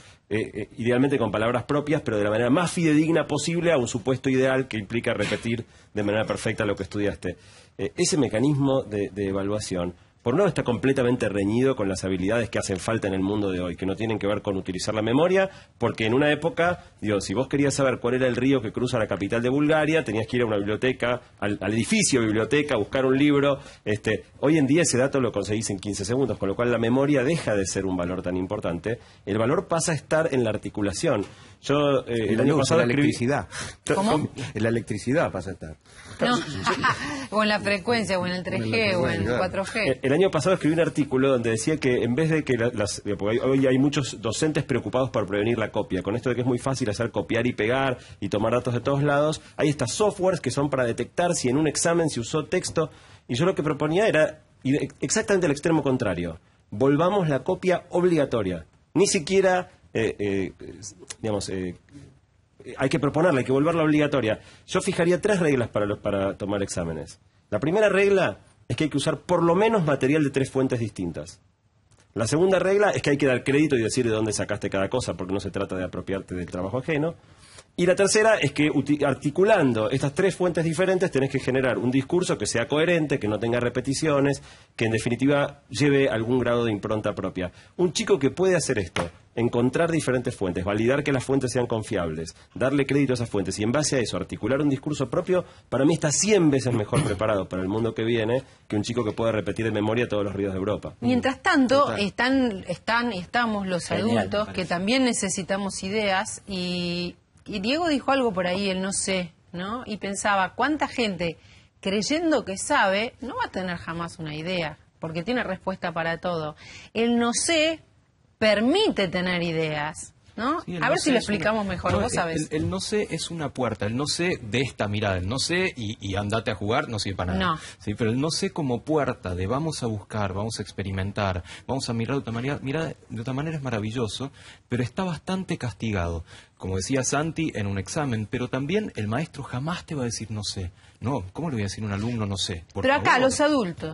E: idealmente con palabras propias, pero de la manera más fidedigna posible a un supuesto ideal que implica repetir de manera perfecta lo que estudiaste. Ese mecanismo de evaluación, por un lado, está completamente reñido con las habilidades que hacen falta en el mundo de hoy, que no tienen que ver con utilizar la memoria, porque en una época, digo, si vos querías saber cuál era el río que cruza la capital de Bulgaria, tenías que ir a una biblioteca, al edificio biblioteca, buscar un libro. Hoy en día ese dato lo conseguís en 15 segundos, con lo cual la memoria deja de ser un valor tan importante. El valor pasa a estar en la articulación. Yo el año pasado
C: la electricidad.
A: ¿Cómo?
C: En la electricidad pasa a estar.
A: No. O en la frecuencia, o en el 3G, o en el 4G.
E: El año pasado escribí un artículo donde decía que en vez de que porque hoy hay muchos docentes preocupados por prevenir la copia, con esto de que es muy fácil hacer copiar y pegar y tomar datos de todos lados, hay estas softwares que son para detectar si en un examen se usó texto, y yo lo que proponía era ir exactamente al extremo contrario. Volvamos la copia obligatoria. Ni siquiera, hay que proponerla, hay que volverla obligatoria. Yo fijaría 3 reglas para tomar exámenes. La primera regla es que hay que usar por lo menos material de 3 fuentes distintas. La segunda regla es que hay que dar crédito y decir de dónde sacaste cada cosa, porque no se trata de apropiarte del trabajo ajeno. Y la tercera es que articulando estas 3 fuentes diferentes tenés que generar un discurso que sea coherente, que no tenga repeticiones, que en definitiva lleve algún grado de impronta propia. Un chico que puede hacer esto, encontrar diferentes fuentes, validar que las fuentes sean confiables, darle crédito a esas fuentes y en base a eso articular un discurso propio, para mí está 100 veces mejor preparado para el mundo que viene que un chico que pueda repetir de memoria todos los ríos de Europa.
A: Mientras tanto, estamos los adultos que también necesitamos ideas y Diego dijo algo por ahí, el no sé, ¿no? Y pensaba, ¿cuánta gente creyendo que sabe no va a tener jamás una idea? Porque tiene respuesta para todo. El no sé permite tener ideas, ¿no?
D: Sí,
A: a ver si lo explicamos mejor,
D: no,
A: vos sabés.
D: El no sé es una puerta, el no sé de esta mirada, el no sé y andate a jugar no sirve para nada.
A: No.
D: Sí, pero el no sé como puerta de vamos a buscar, vamos a experimentar, vamos a mirar de otra manera, de otra manera es maravilloso, pero está bastante castigado. Como decía Santi, en un examen, pero también el maestro jamás te va a decir no sé. No, ¿cómo le voy a decir a un alumno no sé? Por
A: Pero acá,
D: favor.
A: los adultos.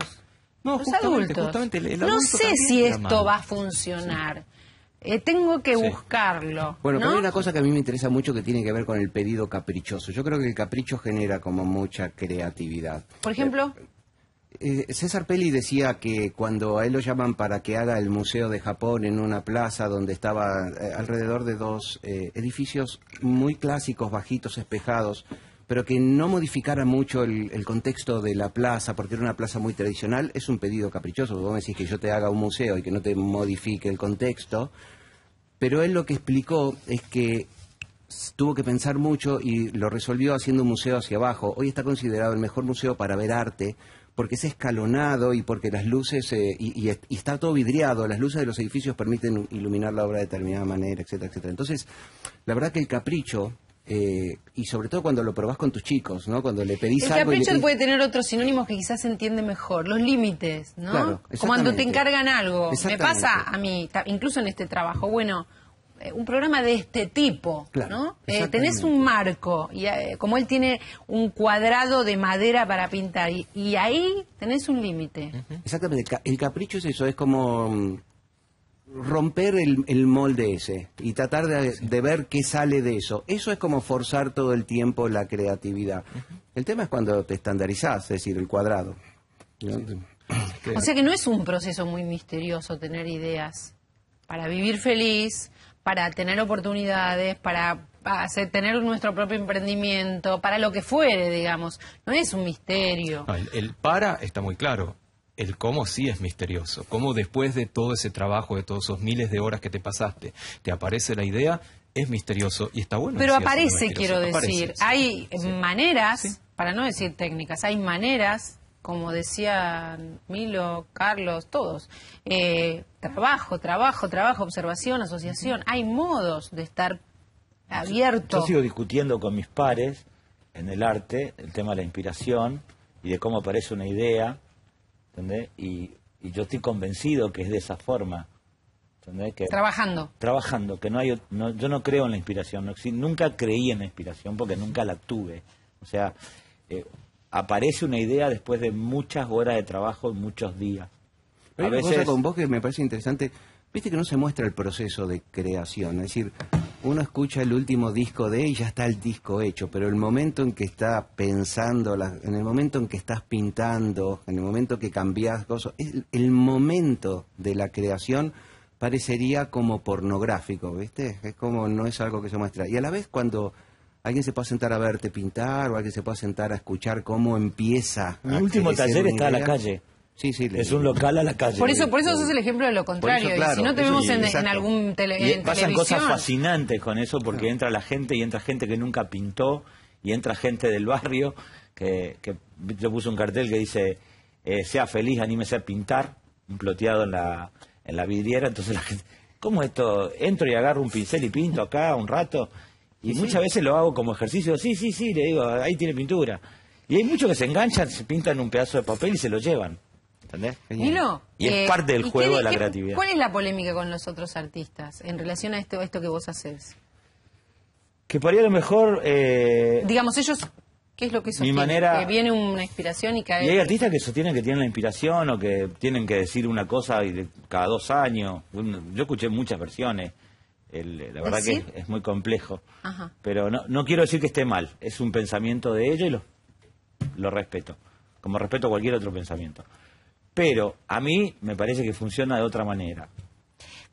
D: No,
A: Los
D: justamente,
A: adultos.
D: justamente, el
A: no
D: adulto
A: sé
D: también
A: si
D: le da
A: esto
D: mano.
A: va a funcionar. Tengo que
D: Sí.
A: buscarlo.
C: Bueno,
A: ¿no?
C: pero hay una cosa que a mí me interesa mucho que tiene que ver con el pedido caprichoso. Yo creo que el capricho genera como mucha creatividad.
A: Por ejemplo,
C: César Pelli decía que cuando a él lo llaman para que haga el Museo de Japón en una plaza donde estaba alrededor de 2 edificios muy clásicos, bajitos, espejados, pero que no modificara mucho el contexto de la plaza, porque era una plaza muy tradicional, es un pedido caprichoso. Vos me decís que yo te haga un museo y que no te modifique el contexto, pero él lo que explicó es que tuvo que pensar mucho y lo resolvió haciendo un museo hacia abajo. Hoy está considerado el mejor museo para ver arte, porque es escalonado y porque las luces, y está todo vidriado, las luces de los edificios permiten iluminar la obra de determinada manera, etcétera, etcétera. Entonces, la verdad que el capricho, y sobre todo cuando lo probás con tus chicos, ¿no? Cuando le pedís
A: el
C: algo...
A: capricho puede tener otros sinónimos que quizás se entiende mejor. Los límites, ¿no?
C: Claro,
A: Cuando te
C: exactamente.
A: encargan algo. Me
C: Exactamente.
A: pasa a mí, incluso en este trabajo. Bueno, un programa de este tipo,
C: Claro,
A: ¿no?
C: exactamente.
A: Tenés un marco, y como él tiene un cuadrado de madera para pintar, y ahí tenés un límite.
C: Exactamente, el capricho es eso, es como romper el molde ese y tratar de ver qué sale de eso. Eso es como forzar todo el tiempo la creatividad. El tema es cuando te estandarizás, es decir, el cuadrado, ¿no?
A: O sea que no es un proceso muy misterioso tener ideas para vivir feliz, para tener oportunidades, para tener nuestro propio emprendimiento, para lo que fuere, digamos. No es un misterio.
D: No, el para está muy claro. El cómo sí es misterioso. Cómo después de todo ese trabajo, de todos esos miles de horas que te pasaste, te aparece la idea, es misterioso y está bueno.
A: Pero
D: decir, es
A: aparece,
D: misterioso.
A: quiero decir.
D: Aparece, sí.
A: Hay maneras,
D: Sí.
A: para no decir técnicas, hay maneras, como decían Milo, Carlos, todos. Trabajo, observación, asociación. Hay modos de estar abierto.
B: Yo sigo discutiendo con mis pares en el arte el tema de la inspiración y de cómo aparece una idea, ¿entendés? Y yo estoy convencido que es de esa forma, ¿entendés? Que trabajando, que no hay, yo no creo en la inspiración, nunca creí en la inspiración porque nunca la tuve. O sea, aparece una idea después de muchas horas de trabajo, muchos días.
C: Hay una cosa con vos que me parece interesante. Viste que no se muestra el proceso de creación. Es decir, uno escucha el último disco de y ya está el disco hecho, pero el momento en que está pensando, en el momento en que estás pintando, en el momento que cambias cosas, el momento de la creación parecería como pornográfico, ¿viste? Es como no es algo que se muestra. Y a la vez cuando alguien se puede sentar a verte pintar o alguien se puede sentar a escuchar cómo empieza.
B: Mi último taller está a la calle.
C: Sí, sí.
B: Es un local a la calle.
A: Por eso sos el ejemplo de lo contrario.
C: Eso, claro,
A: y si no te vemos en algún
B: y pasan cosas
A: televisión.
B: fascinantes con eso, porque entra la gente y entra gente que nunca pintó y entra gente del barrio que yo puse un cartel que dice sea feliz, anímese a pintar, un ploteado en la vidriera. Entonces la gente, ¿cómo esto? Entro y agarro un pincel y pinto acá un rato. Y muchas veces lo hago como ejercicio. Sí, le digo, ahí tiene pintura. Y hay muchos que se enganchan, se pintan un pedazo de papel y se lo llevan. ¿Entendés?
A: Nilo,
B: Y es parte del juego de la creatividad.
A: ¿Cuál es la polémica con los otros artistas en relación a esto que vos haces?
B: Que por ahí a lo mejor...
A: Digamos, ellos, ¿qué es lo que sostienen? Que viene una inspiración y cae...
B: Y hay artistas que sostienen que tienen la inspiración o que tienen que decir una cosa cada 2 años. Yo escuché muchas versiones. La verdad que es muy complejo.
A: Ajá.
B: Pero no quiero decir que esté mal. Es un pensamiento de ellos y lo respeto. Como respeto cualquier otro pensamiento. Pero a mí me parece que funciona de otra manera.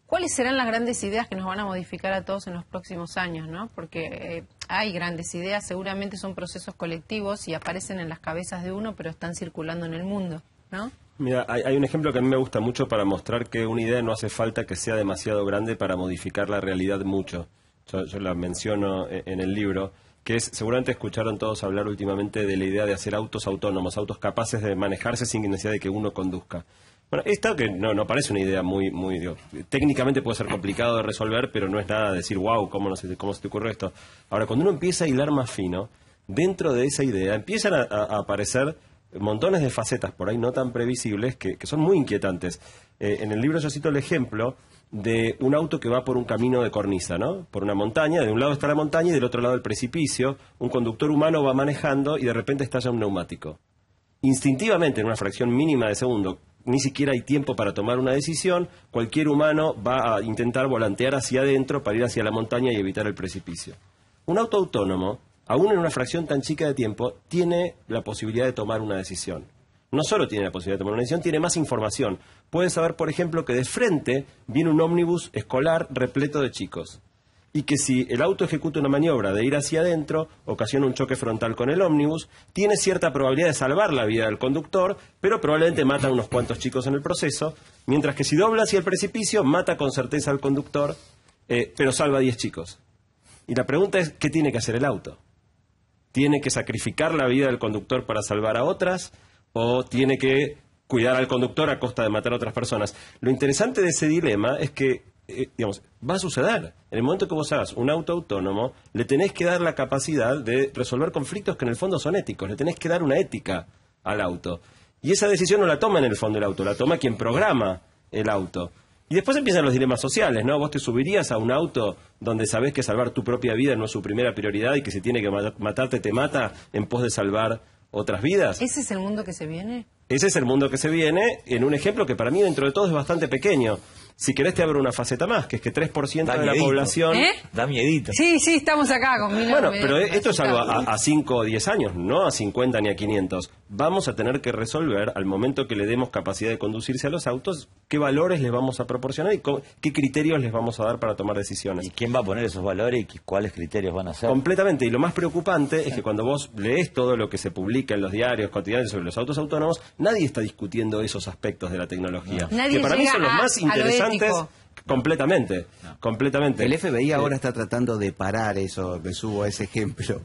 A: ¿Cuáles serán las grandes ideas que nos van a modificar a todos en los próximos años, ¿no? Porque hay grandes ideas, seguramente son procesos colectivos y aparecen en las cabezas de uno, pero están circulando en el mundo, ¿no?
E: Mira, hay un ejemplo que a mí me gusta mucho para mostrar que una idea no hace falta que sea demasiado grande para modificar la realidad mucho. Yo la menciono en el libro, que es, seguramente escucharon todos hablar últimamente de la idea de hacer autos autónomos, autos capaces de manejarse sin necesidad de que uno conduzca. Bueno, esta que no parece una idea muy digo, técnicamente puede ser complicado de resolver, pero no es nada de decir, wow, ¿cómo se te ocurre esto? Ahora, cuando uno empieza a hilar más fino, dentro de esa idea empiezan a aparecer montones de facetas por ahí no tan previsibles que son muy inquietantes. En el libro yo cito el ejemplo de un auto que va por un camino de cornisa, ¿no? Por una montaña, de un lado está la montaña y del otro lado el precipicio. Un conductor humano va manejando y de repente estalla un neumático. Instintivamente, en una fracción mínima de segundo, ni siquiera hay tiempo para tomar una decisión, cualquier humano va a intentar volantear hacia adentro para ir hacia la montaña y evitar el precipicio. Un auto autónomo, aún en una fracción tan chica de tiempo, tiene la posibilidad de tomar una decisión. No solo tiene la posibilidad de tomar una decisión, tiene más información. Puede saber, por ejemplo, que de frente viene un ómnibus escolar repleto de chicos. Y que si el auto ejecuta una maniobra de ir hacia adentro, ocasiona un choque frontal con el ómnibus, tiene cierta probabilidad de salvar la vida del conductor, pero probablemente mata a unos cuantos chicos en el proceso, mientras que si dobla hacia el precipicio, mata con certeza al conductor, pero salva a 10 chicos. Y la pregunta es, ¿qué tiene que hacer el auto? ¿Tiene que sacrificar la vida del conductor para salvar a otras? ¿O tiene que cuidar al conductor a costa de matar a otras personas? Lo interesante de ese dilema es que, digamos, va a suceder. En el momento que vos hagas un auto autónomo, le tenés que dar la capacidad de resolver conflictos que en el fondo son éticos. Le tenés que dar una ética al auto. Y esa decisión no la toma en el fondo el auto, la toma quien programa el auto. Y después empiezan los dilemas sociales, ¿no? Vos te subirías a un auto donde sabés que salvar tu propia vida no es su primera prioridad y que si tiene que matarte, te mata en pos de salvar otras vidas.
A: ¿Ese es el mundo que se viene?
E: Ese es el mundo que se viene en un ejemplo que para mí dentro de todo es bastante pequeño. Si querés te abro una faceta más, que es que 3% de la población...
B: Da miedito.
A: Sí, estamos acá con Milo.
E: Bueno, pero esto es algo a 5 o 10 años, no a 50 ni a 500. Vamos a tener que resolver, al momento que le demos capacidad de conducirse a los autos, qué valores les vamos a proporcionar y qué criterios les vamos a dar para tomar decisiones.
B: ¿Y quién va a poner esos valores y cuáles criterios van a ser?
E: Completamente, y lo más preocupante es que cuando vos lees todo lo que se publica en los diarios cotidianos sobre los autos autónomos, nadie está discutiendo esos aspectos de la tecnología.
A: Nadie
E: que para mí son los más interesantes. Completamente.
C: El FBI ahora está tratando de parar eso, me subo a ese ejemplo,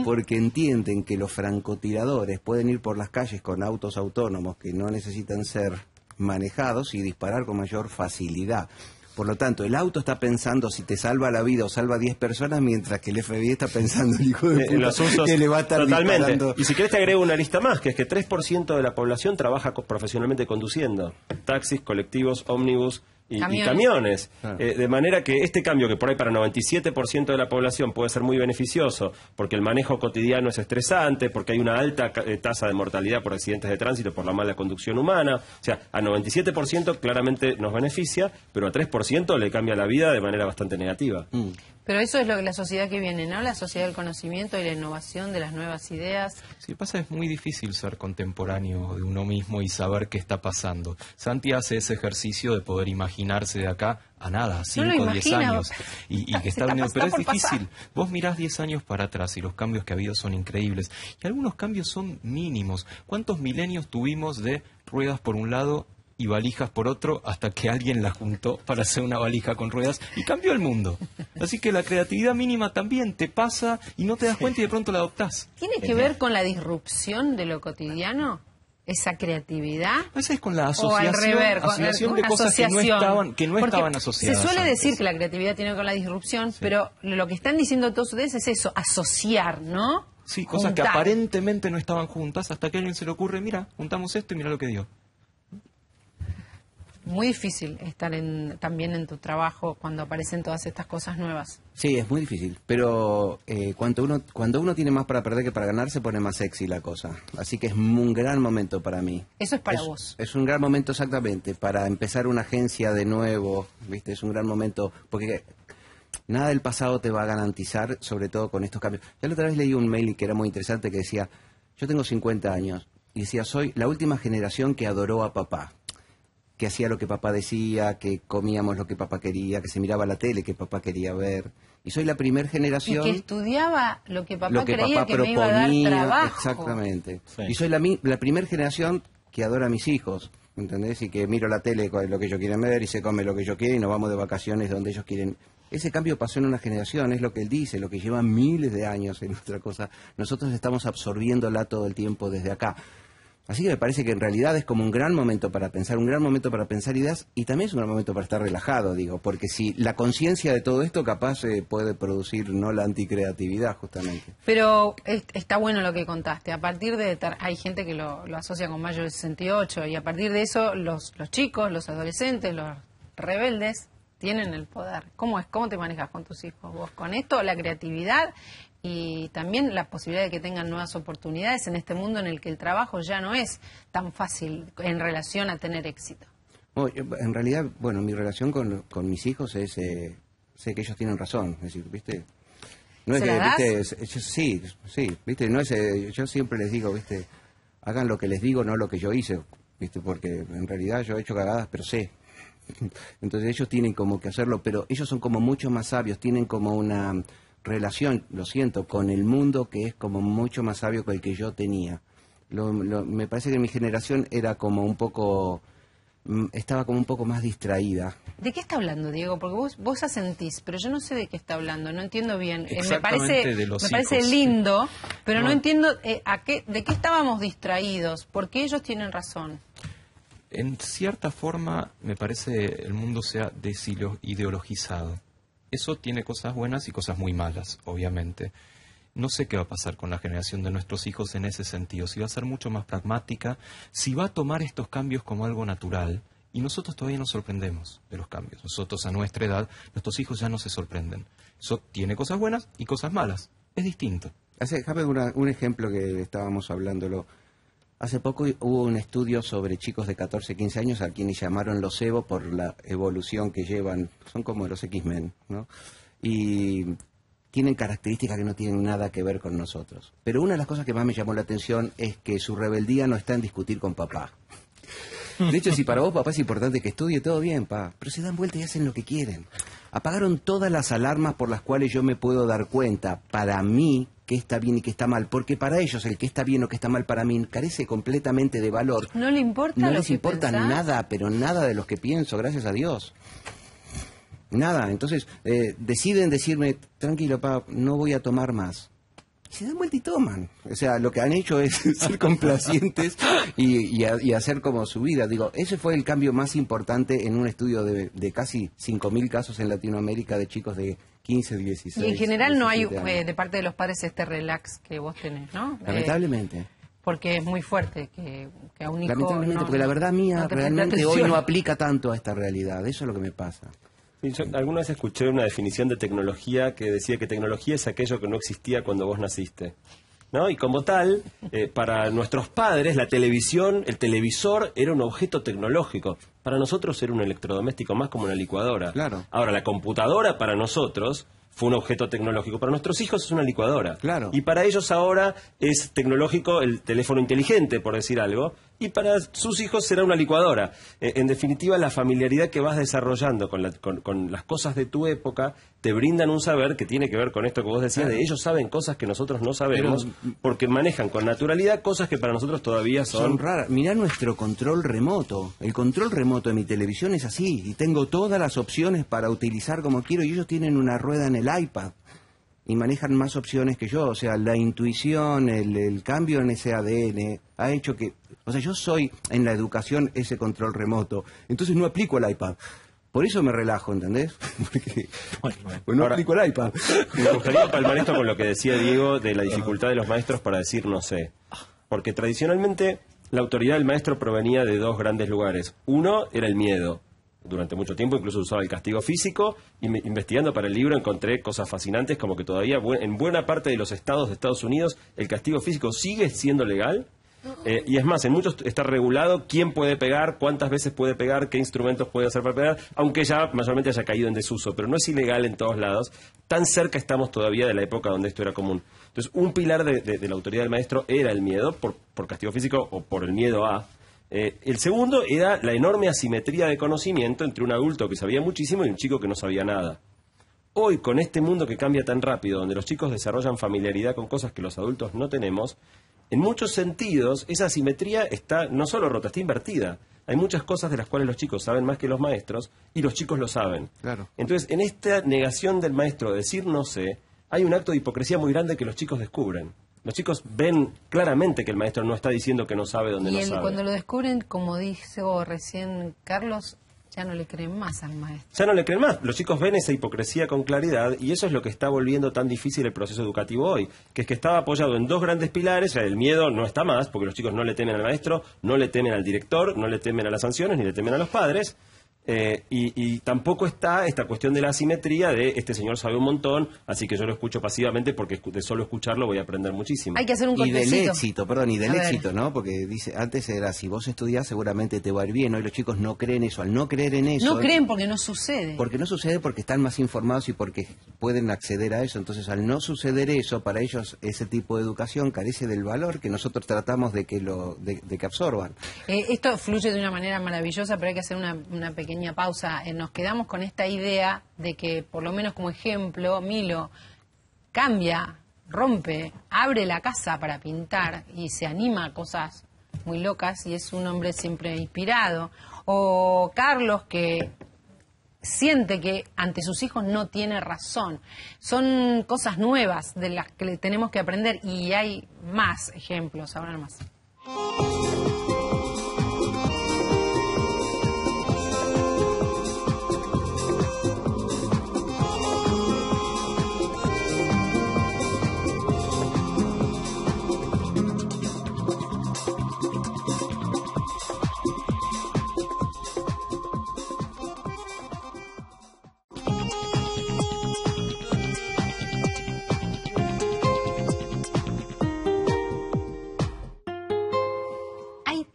C: porque entienden que los francotiradores pueden ir por las calles con autos autónomos que no necesitan ser manejados y disparar con mayor facilidad. Por lo tanto, el auto está pensando si te salva la vida o salva a 10 personas, mientras que el FBI está pensando el hijo de puta
E: los usos,
C: que le va a estar
E: totalmente.
C: disparando.
E: Y si querés te agrego una lista más, que es que 3% de la población trabaja profesionalmente conduciendo. Taxis, colectivos, ómnibus, y camiones. De manera que este cambio, que por ahí para 97% de la población puede ser muy beneficioso, porque el manejo cotidiano es estresante, porque hay una alta tasa de mortalidad por accidentes de tránsito, por la mala conducción humana. O sea, a 97% claramente nos beneficia, pero a 3% le cambia la vida de manera bastante negativa.
A: Pero eso es lo que la sociedad que viene, ¿no? La sociedad del conocimiento y la innovación, de las nuevas ideas.
D: Sí, pasa, es muy difícil ser contemporáneo de uno mismo y saber qué está pasando. Santi hace ese ejercicio de poder imaginarse de acá a nada, 5 o 10 años. Y que está viniendo, pero es difícil. Vos mirás 10 años para atrás y los cambios que ha habido son increíbles. Y algunos cambios son mínimos. ¿Cuántos milenios tuvimos de ruedas por un lado y valijas por otro, hasta que alguien la juntó para hacer una valija con ruedas y cambió el mundo? Así que la creatividad mínima también te pasa y no te das cuenta y de pronto la adoptás.
A: ¿Tiene que ver con la disrupción de lo cotidiano? ¿Esa creatividad?
D: A veces es con la
A: O al revés,
D: asociación de cosas que no estaban asociadas.
A: Se suele
D: antes.
A: decir que la creatividad tiene que ver con la disrupción, pero lo que están diciendo todos ustedes es eso, asociar, ¿no?
D: Sí, cosas que
A: Juntar.
D: aparentemente no estaban juntas, hasta que a alguien se le ocurre, mira, juntamos esto y mira lo que dio.
A: Muy difícil estar también en tu trabajo cuando aparecen todas estas cosas nuevas.
C: Sí, es muy difícil, pero cuando uno tiene más para perder que para ganar, se pone más sexy la cosa. Así que es un gran momento para mí.
A: Eso es para vos.
C: Es un gran momento exactamente, para empezar una agencia de nuevo, ¿viste? Es un gran momento, porque nada del pasado te va a garantizar, sobre todo con estos cambios. Ya la otra vez leí un mail que era muy interesante que decía, yo tengo 50 años, y decía, soy la última generación que adoró a papá, que hacía lo que papá decía, que comíamos lo que papá quería, que se miraba la tele que papá quería ver. Y soy la primera generación...
A: Y que estudiaba lo que papá
C: lo que
A: creía
C: papá
A: que me iba a dar
C: proponía,
A: trabajo.
C: exactamente.
B: Sí.
C: Y soy la primera generación que adora a mis hijos, ¿entendés? Y que miro la tele con lo que ellos quieren ver y se come lo que yo quiero y nos vamos de vacaciones donde ellos quieren. Ese cambio pasó en una generación, es lo que él dice, lo que lleva miles de años en nuestra cosa. Nosotros estamos absorbiéndola todo el tiempo desde acá. Así que me parece que en realidad es como un gran momento para pensar, un gran momento para pensar ideas y también es un gran momento para estar relajado, digo, porque si la conciencia de todo esto capaz puede producir no la anticreatividad justamente.
A: Pero está bueno lo que contaste. A partir de... Hay gente que lo asocia con mayo de 68 y a partir de eso los chicos, los adolescentes, los rebeldes tienen el poder. ¿Cómo es? ¿Cómo te manejas con tus hijos vos? Con esto, la creatividad y también la posibilidad de que tengan nuevas oportunidades en este mundo en el que el trabajo ya no es tan fácil en relación a tener éxito.
C: En realidad, bueno, mi relación con mis hijos es, sé que ellos tienen razón, es decir, ¿viste? No es
A: ¿Se
C: que,
A: la das?
C: ¿viste? Sí, ¿viste? No es, yo siempre les digo, ¿viste? Hagan lo que les digo, no lo que yo hice, ¿viste? Porque en realidad yo he hecho cagadas, pero sé. Entonces ellos tienen como que hacerlo, pero ellos son como mucho más sabios, tienen como una relación, lo siento, con el mundo que es como mucho más sabio que el que yo tenía. Me parece que mi generación era como un poco, estaba como un poco más distraída.
A: ¿De qué está hablando, Diego? Porque vos asentís, pero yo no sé de qué está hablando, no entiendo bien. Me
D: Exactamente de los
A: parece
D: hijos.
A: lindo, pero no
D: No.
A: entiendo de qué estábamos distraídos, porque ellos tienen razón.
D: En cierta forma, me parece el mundo se ha desideologizado. Eso tiene cosas buenas y cosas muy malas, obviamente. No sé qué va a pasar con la generación de nuestros hijos en ese sentido. Si va a ser mucho más pragmática, si va a tomar estos cambios como algo natural. Y nosotros todavía nos sorprendemos de los cambios. Nosotros a nuestra edad, nuestros hijos ya no se sorprenden. Eso tiene cosas buenas y cosas malas. Es distinto.
C: Déjame un ejemplo que estábamos hablándolo. Hace poco hubo un estudio sobre chicos de 14, 15 años a quienes llamaron los Evo por la evolución que llevan. Son como los X-Men, ¿no? Y tienen características que no tienen nada que ver con nosotros. Pero una de las cosas que más me llamó la atención es que su rebeldía no está en discutir con papá. De hecho, si para vos papá es importante que estudie, todo bien, pa. Pero se dan vuelta y hacen lo que quieren. Apagaron todas las alarmas por las cuales yo me puedo dar cuenta, para mí, qué está bien y qué está mal. Porque para ellos el que está bien o que está mal para mí carece completamente de valor.
A: ¿No le importa
C: No
A: lo
C: les
A: que
C: importa
A: pensás?
C: nada, pero nada de lo que pienso, gracias a Dios. Nada. Entonces, deciden decirme, tranquilo, pa, no voy a tomar más. Y se dan vuelta y toman. O sea, lo que han hecho es ser complacientes y hacer como su vida. Digo, ese fue el cambio más importante en un estudio de casi 5.000 casos en Latinoamérica de chicos de 15, 16.
A: Y en general no hay
C: 17 años.
A: de parte de los padres este relax que vos tenés, ¿no?
C: Lamentablemente.
A: porque es muy fuerte que a un hijo...
C: Lamentablemente,
A: no-
C: porque la verdad mía
A: no te preste
C: realmente hoy
A: atención.
C: no aplica tanto a esta realidad. Eso es lo que me pasa.
E: Sí, yo alguna vez escuché una definición de tecnología que decía que tecnología es aquello que no existía cuando vos naciste, ¿no? Y como tal, para nuestros padres la televisión, el televisor era un objeto tecnológico. Para nosotros era un electrodoméstico más, como una licuadora.
C: Claro.
E: Ahora, la computadora para nosotros fue un objeto tecnológico. Para nuestros hijos es una licuadora.
C: Claro.
E: Y para ellos ahora es tecnológico el teléfono inteligente, por decir algo. Y para sus hijos será una licuadora. En definitiva, la familiaridad que vas desarrollando con las cosas de tu época te brindan un saber que tiene que ver con esto que vos decías, de ellos saben cosas que nosotros no sabemos, porque manejan con naturalidad cosas que para nosotros todavía
C: Son
E: son...
C: raras. Mirá nuestro control remoto. El control remoto de mi televisión es así. Y tengo todas las opciones para utilizar como quiero. Y ellos tienen una rueda en el iPad. Y manejan más opciones que yo. O sea, la intuición, el cambio en ese ADN ha hecho que... O sea, yo soy en la educación ese control remoto. Entonces no aplico el iPad. Por eso me relajo, ¿entendés? Porque pues no
E: Ahora,
C: aplico el iPad.
E: Me gustaría palmar esto con lo que decía Diego de la dificultad de los maestros para decir no sé. Porque tradicionalmente la autoridad del maestro provenía de dos grandes lugares. Uno era el miedo. Durante mucho tiempo incluso usaba el castigo físico, y investigando para el libro encontré cosas fascinantes, como que todavía en buena parte de los estados de Estados Unidos el castigo físico sigue siendo legal. Y es más, en muchos está regulado quién puede pegar, cuántas veces puede pegar, qué instrumentos puede hacer para pegar, aunque ya mayormente haya caído en desuso, pero no es ilegal en todos lados. Tan cerca estamos todavía de la época donde esto era común. Entonces, un pilar de la autoridad del maestro era el miedo, por castigo físico o por el miedo a... el segundo era la enorme asimetría de conocimiento entre un adulto que sabía muchísimo y un chico que no sabía nada. Hoy, con este mundo que cambia tan rápido, donde los chicos desarrollan familiaridad con cosas que los adultos no tenemos, en muchos sentidos esa asimetría está no solo rota, está invertida. Hay muchas cosas de las cuales los chicos saben más que los maestros y los chicos lo saben.
C: Claro.
E: Entonces, en esta negación del maestro de decir no sé, hay un acto de hipocresía muy grande que los chicos descubren. Los chicos ven claramente que el maestro no está diciendo que no sabe donde no sabe.
A: Cuando lo descubren, como dijo recién Carlos, ya no le creen más al maestro.
E: Ya no le creen más. Los chicos ven esa hipocresía con claridad y eso es lo que está volviendo tan difícil el proceso educativo hoy, que es que estaba apoyado en dos grandes pilares. El miedo no está más, porque los chicos no le temen al maestro, no le temen al director, no le temen a las sanciones, ni le temen a los padres. Y tampoco está esta cuestión de la asimetría de este señor sabe un montón, así que yo lo escucho pasivamente porque de solo escucharlo voy a aprender muchísimo.
A: Hay que hacer un
C: Y del
A: cortecito.
C: éxito, perdón, y del
A: A ver.
C: éxito, ¿no? Porque dice, antes era, si vos estudiás seguramente te va a ir bien. Hoy los chicos no creen eso. Al no creer en eso...
A: No creen porque no sucede.
C: Porque no sucede, porque están más informados y porque pueden acceder a eso. Entonces, al no suceder eso, para ellos ese tipo de educación carece del valor que nosotros tratamos de que de que absorban.
A: Esto fluye de una manera maravillosa, pero hay que hacer una pequeña pausa. Nos quedamos con esta idea de que, por lo menos como ejemplo, Milo cambia, rompe, abre la casa para pintar y se anima a cosas muy locas y es un hombre siempre inspirado. O Carlos, que siente que ante sus hijos no tiene razón. Son cosas nuevas de las que tenemos que aprender y hay más ejemplos, ahora nomás.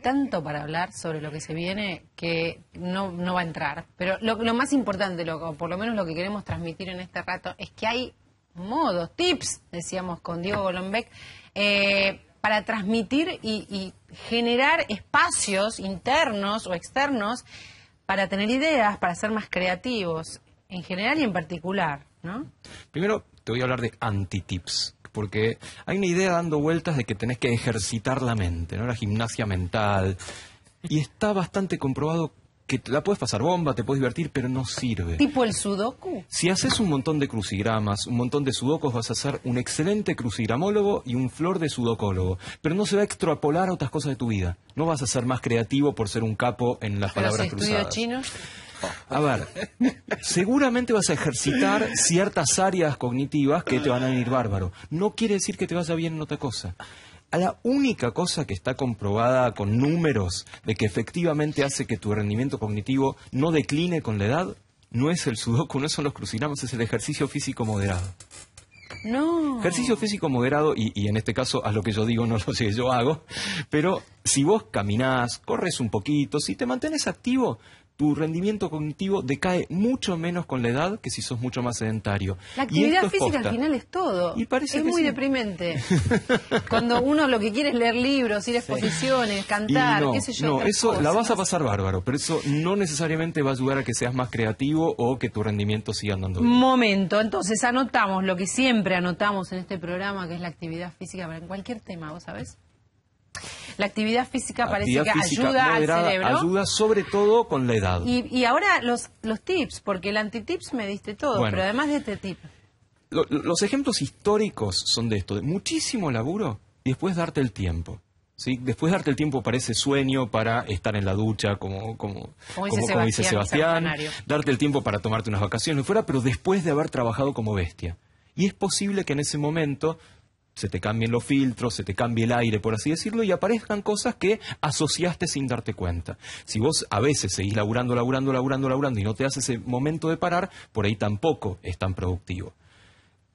A: Tanto para hablar sobre lo que se viene que no va a entrar. Pero lo más importante, o por lo menos lo que queremos transmitir en este rato, es que hay modos, tips, decíamos con Diego Golombek, para transmitir y generar espacios internos o externos para tener ideas, para ser más creativos, en general y en particular, ¿no?
D: Primero te voy a hablar de anti-tips, porque hay una idea dando vueltas de que tenés que ejercitar la mente, ¿no? La gimnasia mental. Y está bastante comprobado que te la puedes pasar bomba, te puedes divertir, pero no sirve.
A: ¿Tipo el sudoku?
D: Si haces un montón de crucigramas, un montón de sudocos, vas a ser un excelente crucigramólogo y un flor de sudocólogo. Pero no se va a extrapolar a otras cosas de tu vida. No vas a ser más creativo por ser un capo en las
A: ¿Pero
D: palabras
A: si estudio
D: cruzadas.
A: chino?
D: A ver, seguramente vas a ejercitar ciertas áreas cognitivas que te van a venir bárbaro. No quiere decir que te vaya bien en otra cosa. A la única cosa que está comprobada con números de que efectivamente hace que tu rendimiento cognitivo no decline con la edad, no es el sudoku, no son los crucigramas, es el ejercicio físico moderado.
A: No.
D: Ejercicio físico moderado, y en este caso, haz lo que yo digo, no lo sé, yo hago, pero si vos caminás, corres un poquito, si te mantienes activo, tu rendimiento cognitivo decae mucho menos con la edad que si sos mucho más sedentario.
A: La actividad física al final es todo.
D: Y parece
A: es
D: que
A: muy
D: sí.
A: deprimente. Cuando uno lo que quiere es leer libros, ir a exposiciones, cantar,
D: no,
A: qué sé yo.
D: no,
A: otras
D: eso
A: cosas.
D: la vas a pasar bárbaro, pero eso no necesariamente va a ayudar a que seas más creativo o que tu rendimiento siga andando bien.
A: Momento, entonces anotamos lo que siempre anotamos en este programa, que es la actividad física, para en cualquier tema, ¿vos sabés? La actividad física parece
D: Actividad
A: que
D: física
A: ayuda
D: moderada
A: al cerebro.
D: ayuda sobre todo con la edad.
A: Y ahora los tips, porque el antitips me diste todo,
D: Bueno.
A: pero además de este tip.
D: Los ejemplos históricos son de esto, de muchísimo laburo y después darte el tiempo. ¿Sí? Después darte el tiempo para ese sueño, para estar en la ducha, como dice Sebastián, darte el tiempo para tomarte unas vacaciones fuera, pero después de haber trabajado como bestia. Y es posible que en ese momento se te cambien los filtros, se te cambie el aire, por así decirlo, y aparezcan cosas que asociaste sin darte cuenta. Si vos a veces seguís laburando y no te das ese momento de parar, por ahí tampoco es tan productivo.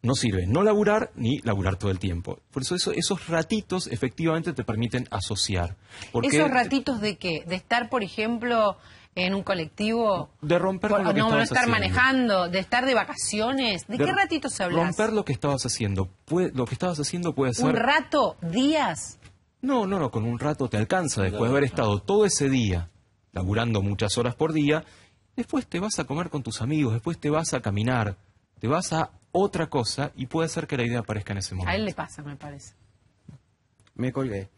D: No sirve no laburar ni laburar todo el tiempo. Por eso esos ratitos efectivamente te permiten asociar. Porque
A: ¿Esos ratitos de qué? ¿De estar, por ejemplo, en un colectivo?
D: De romper con lo que
A: no
D: estabas
A: estar
D: haciendo.
A: manejando, de estar de vacaciones. ¿De qué ratitos hablas?
D: Romper lo que estabas haciendo. Lo que estabas haciendo puede ser...
A: ¿Un rato? ¿Días?
D: No, con un rato te alcanza. Después de haber estado todo ese día laburando muchas horas por día, después te vas a comer con tus amigos, después te vas a caminar, te vas a otra cosa y puede ser que la idea aparezca en ese momento.
A: A él le pasa, me parece.
C: Me colgué.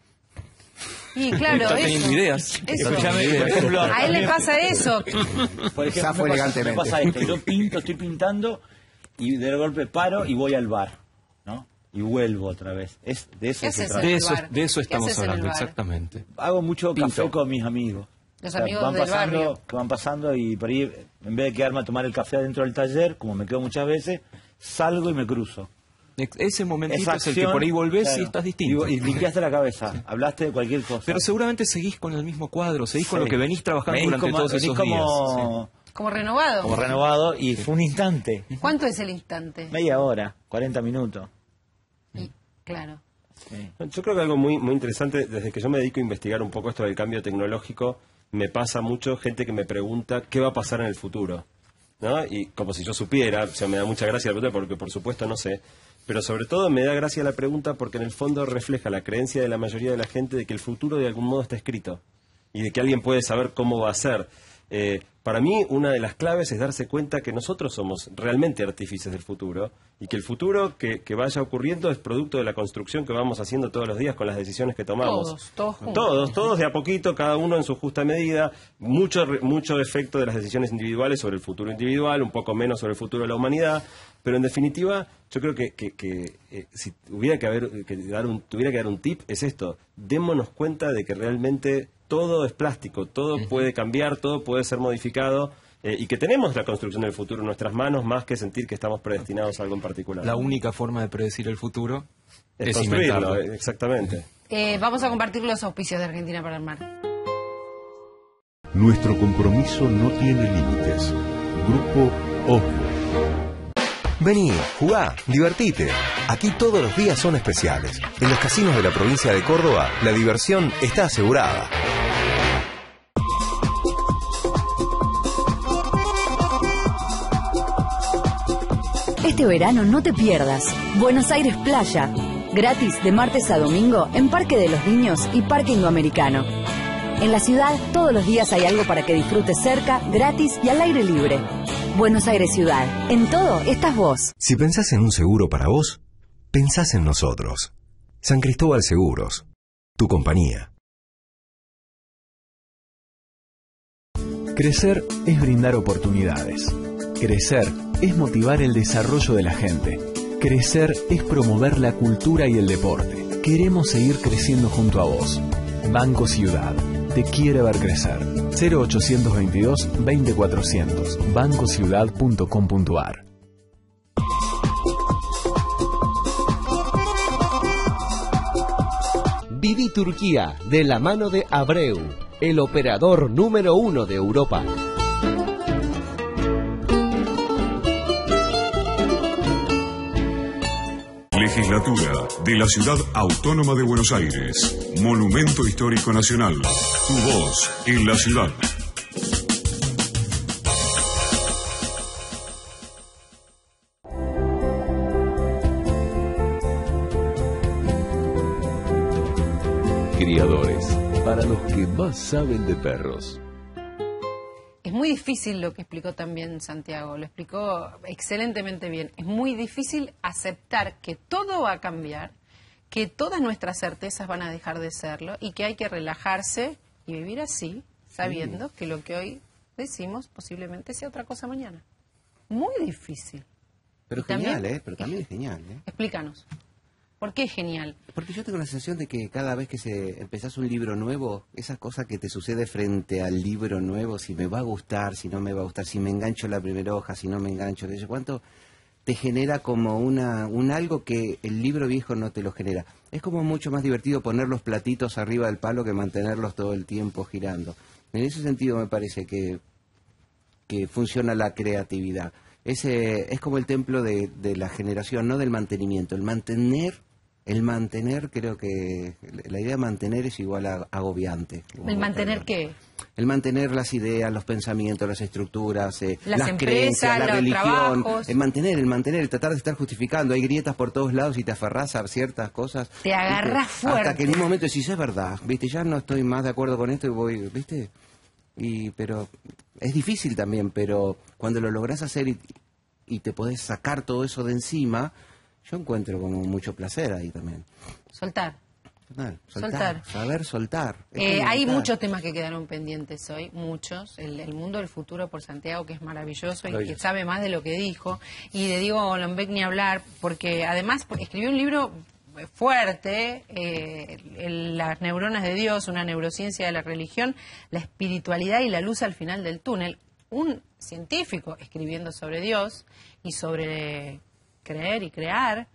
A: Y claro,
D: Está
A: eso.
D: teniendo ideas.
A: Eso.
B: Escuchame, por ejemplo,
A: A él le pasa eso.
B: Por ejemplo,
C: Zafo elegantemente.
B: me pasa esto, yo estoy pintando y de golpe paro y voy al bar, ¿no? Y vuelvo otra vez. De eso
A: ¿Qué
B: se
A: haces
B: trata.
A: en el bar?
D: De eso
A: ¿Qué
D: estamos
A: haces en el
D: hablando,
A: bar?
D: exactamente.
B: Hago mucho
C: Pinto.
B: café con mis amigos.
A: Los amigos
B: van
A: del
B: pasando,
A: barrio.
B: que van pasando y por ahí, en vez de quedarme a tomar el café adentro del taller, como me quedo muchas veces, salgo y me cruzo.
D: Ese momentito
B: Esa
D: es el que
B: acción,
D: por ahí volvés
B: claro,
D: y estás distinto.
B: Y limpiaste la cabeza, hablaste de cualquier cosa.
D: Pero seguramente seguís con el mismo cuadro, seguís con
B: Sí.
D: lo que venís trabajando
B: Venís
D: durante
B: como-
D: todos
B: venís
D: esos
B: como,
D: días.
A: Como renovado.
B: como renovado y fue un instante,
A: ¿Cuánto es el instante?
B: media hora, 40 minutos.
A: Claro.
B: Sí.
E: Yo creo que algo muy, muy interesante, desde que yo me dedico a investigar un poco esto del cambio tecnológico, me pasa mucho gente que me pregunta qué va a pasar en el futuro, ¿no? Y como si yo supiera, o sea, me da mucha gracia la pregunta porque por supuesto no sé, pero sobre todo me da gracia la pregunta porque en el fondo refleja la creencia de la mayoría de la gente de que el futuro de algún modo está escrito y de que alguien puede saber cómo va a ser. Para mí, una de las claves es darse cuenta que nosotros somos realmente artífices del futuro y que el futuro que vaya ocurriendo es producto de la construcción que vamos haciendo todos los días con las decisiones que tomamos.
A: Todos juntos.
E: Todos de a poquito, cada uno en su justa medida, mucho efecto de las decisiones individuales sobre el futuro individual, un poco menos sobre el futuro de la humanidad, pero en definitiva yo creo que si tuviera que dar un tip es esto: démonos cuenta de que realmente todo es plástico, todo puede cambiar, todo puede ser modificado y que tenemos la construcción del futuro en nuestras manos más que sentir que estamos predestinados a algo en particular.
D: La única forma de predecir el futuro
E: es
D: es
E: construirlo,
D: inventarlo.
E: exactamente.
A: Vamos a compartir los auspicios de Argentina para el Mar.
F: Nuestro compromiso no tiene límites. Grupo Oslo.
G: Vení, jugá, divertite. Aquí todos los días son especiales. En los casinos de la provincia de Córdoba, la diversión está asegurada.
H: Este verano no te pierdas Buenos Aires Playa, gratis de martes a domingo en Parque de los Niños y Parque Indoamericano. En la ciudad todos los días hay algo para que disfrutes cerca, gratis y al aire libre. Buenos Aires Ciudad, en todo estás vos.
G: Si pensás en un seguro para vos, pensás en nosotros. San Cristóbal Seguros, tu compañía.
I: Crecer es brindar oportunidades. Crecer es motivar el desarrollo de la gente. Crecer es promover la cultura y el deporte. Queremos seguir creciendo junto a vos. Banco Ciudad te quiere ver crecer. 0822-20400. bancociudad.com.ar.
J: Vení Turquía, de la mano de Abreu, el operador número 1 de Europa.
K: Legislatura de la Ciudad Autónoma de Buenos Aires. Monumento Histórico Nacional. Tu voz en la ciudad.
F: Criadores, para los que más saben de perros.
A: Es muy difícil lo que explicó también Santiago, lo explicó excelentemente bien. Es muy difícil aceptar que todo va a cambiar, que todas nuestras certezas van a dejar de serlo y que hay que relajarse y vivir así, sabiendo que lo que hoy decimos posiblemente sea otra cosa mañana. Muy difícil.
C: Pero genial, pero también es genial,
A: Explícanos. ¿Por qué es genial?
C: Porque yo tengo la sensación de que cada vez que empezás un libro nuevo, esa cosa que te sucede frente al libro nuevo, si me va a gustar, si no me va a gustar, si me engancho la primera hoja, si no me engancho, de cuánto, te genera como un algo que el libro viejo no te lo genera. Es como mucho más divertido poner los platitos arriba del palo que mantenerlos todo el tiempo girando. En ese sentido me parece que funciona la creatividad. Es como el templo de la generación, no del mantenimiento. El mantener, creo que la idea de mantener es igual a agobiante.
A: ¿El mantener qué?
C: El mantener las ideas, los pensamientos, las estructuras, las
A: empresas,
C: creencias, la religión.
A: Trabajos.
C: El mantener, el tratar de estar justificando. Hay grietas por todos lados y te aferrás a ciertas cosas.
A: Te agarras fuerte.
C: Hasta que en un momento decís, es verdad, ¿viste? Ya no estoy más de acuerdo con esto y voy, ¿viste? Pero es difícil también, pero cuando lo lográs hacer y te podés sacar todo eso de encima, yo encuentro como mucho placer ahí también.
A: Soltar. Saber soltar. Hay muchos temas que quedaron pendientes hoy, muchos. El mundo del futuro por Santiago, que es maravilloso y que sabe más de lo que dijo. Y de Diego Golombek ni hablar, porque además escribió un libro fuerte, Las neuronas de Dios, una neurociencia de la religión, la espiritualidad y la luz al final del túnel. Un científico escribiendo sobre Dios y sobre creer y crear,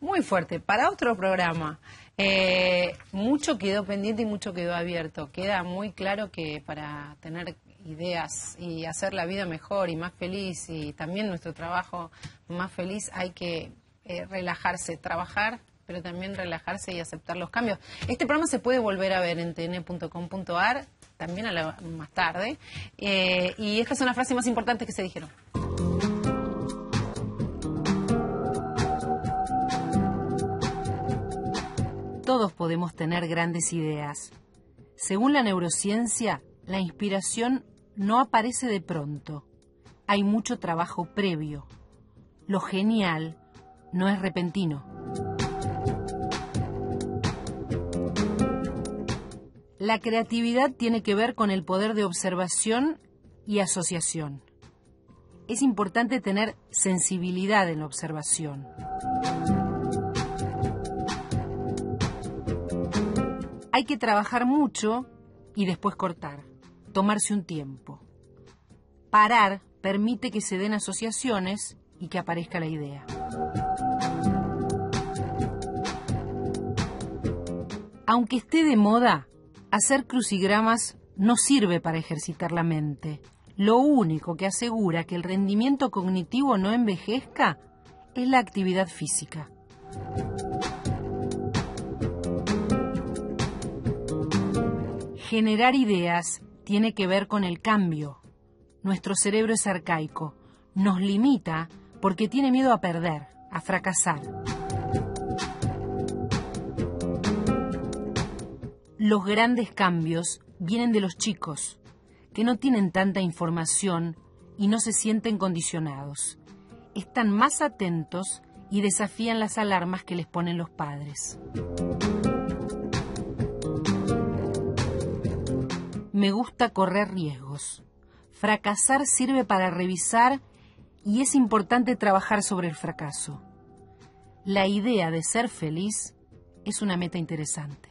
A: muy fuerte. Para otro programa, mucho quedó pendiente y mucho quedó abierto. Queda muy claro que para tener ideas y hacer la vida mejor y más feliz y también nuestro trabajo más feliz hay que relajarse, trabajar, pero también relajarse y aceptar los cambios. Este programa se puede volver a ver en tn.com.ar, también más tarde, y estas son las frases más importantes que se dijeron. Todos podemos tener grandes ideas. Según la neurociencia, la inspiración no aparece de pronto. Hay mucho trabajo previo. Lo genial no es repentino. La creatividad tiene que ver con el poder de observación y asociación. Es importante tener sensibilidad en la observación. Hay que trabajar mucho y después cortar, tomarse un tiempo. Parar permite que se den asociaciones y que aparezca la idea. Aunque esté de moda, hacer crucigramas no sirve para ejercitar la mente. Lo único que asegura que el rendimiento cognitivo no envejezca es la actividad física. Generar ideas tiene que ver con el cambio. Nuestro cerebro es arcaico, nos limita porque tiene miedo a perder, a fracasar. Los grandes cambios vienen de los chicos, que no tienen tanta información y no se sienten condicionados. Están más atentos y desafían las alarmas que les ponen los padres. Me gusta correr riesgos. Fracasar sirve para revisar y es importante trabajar sobre el fracaso. La idea de ser feliz es una meta interesante.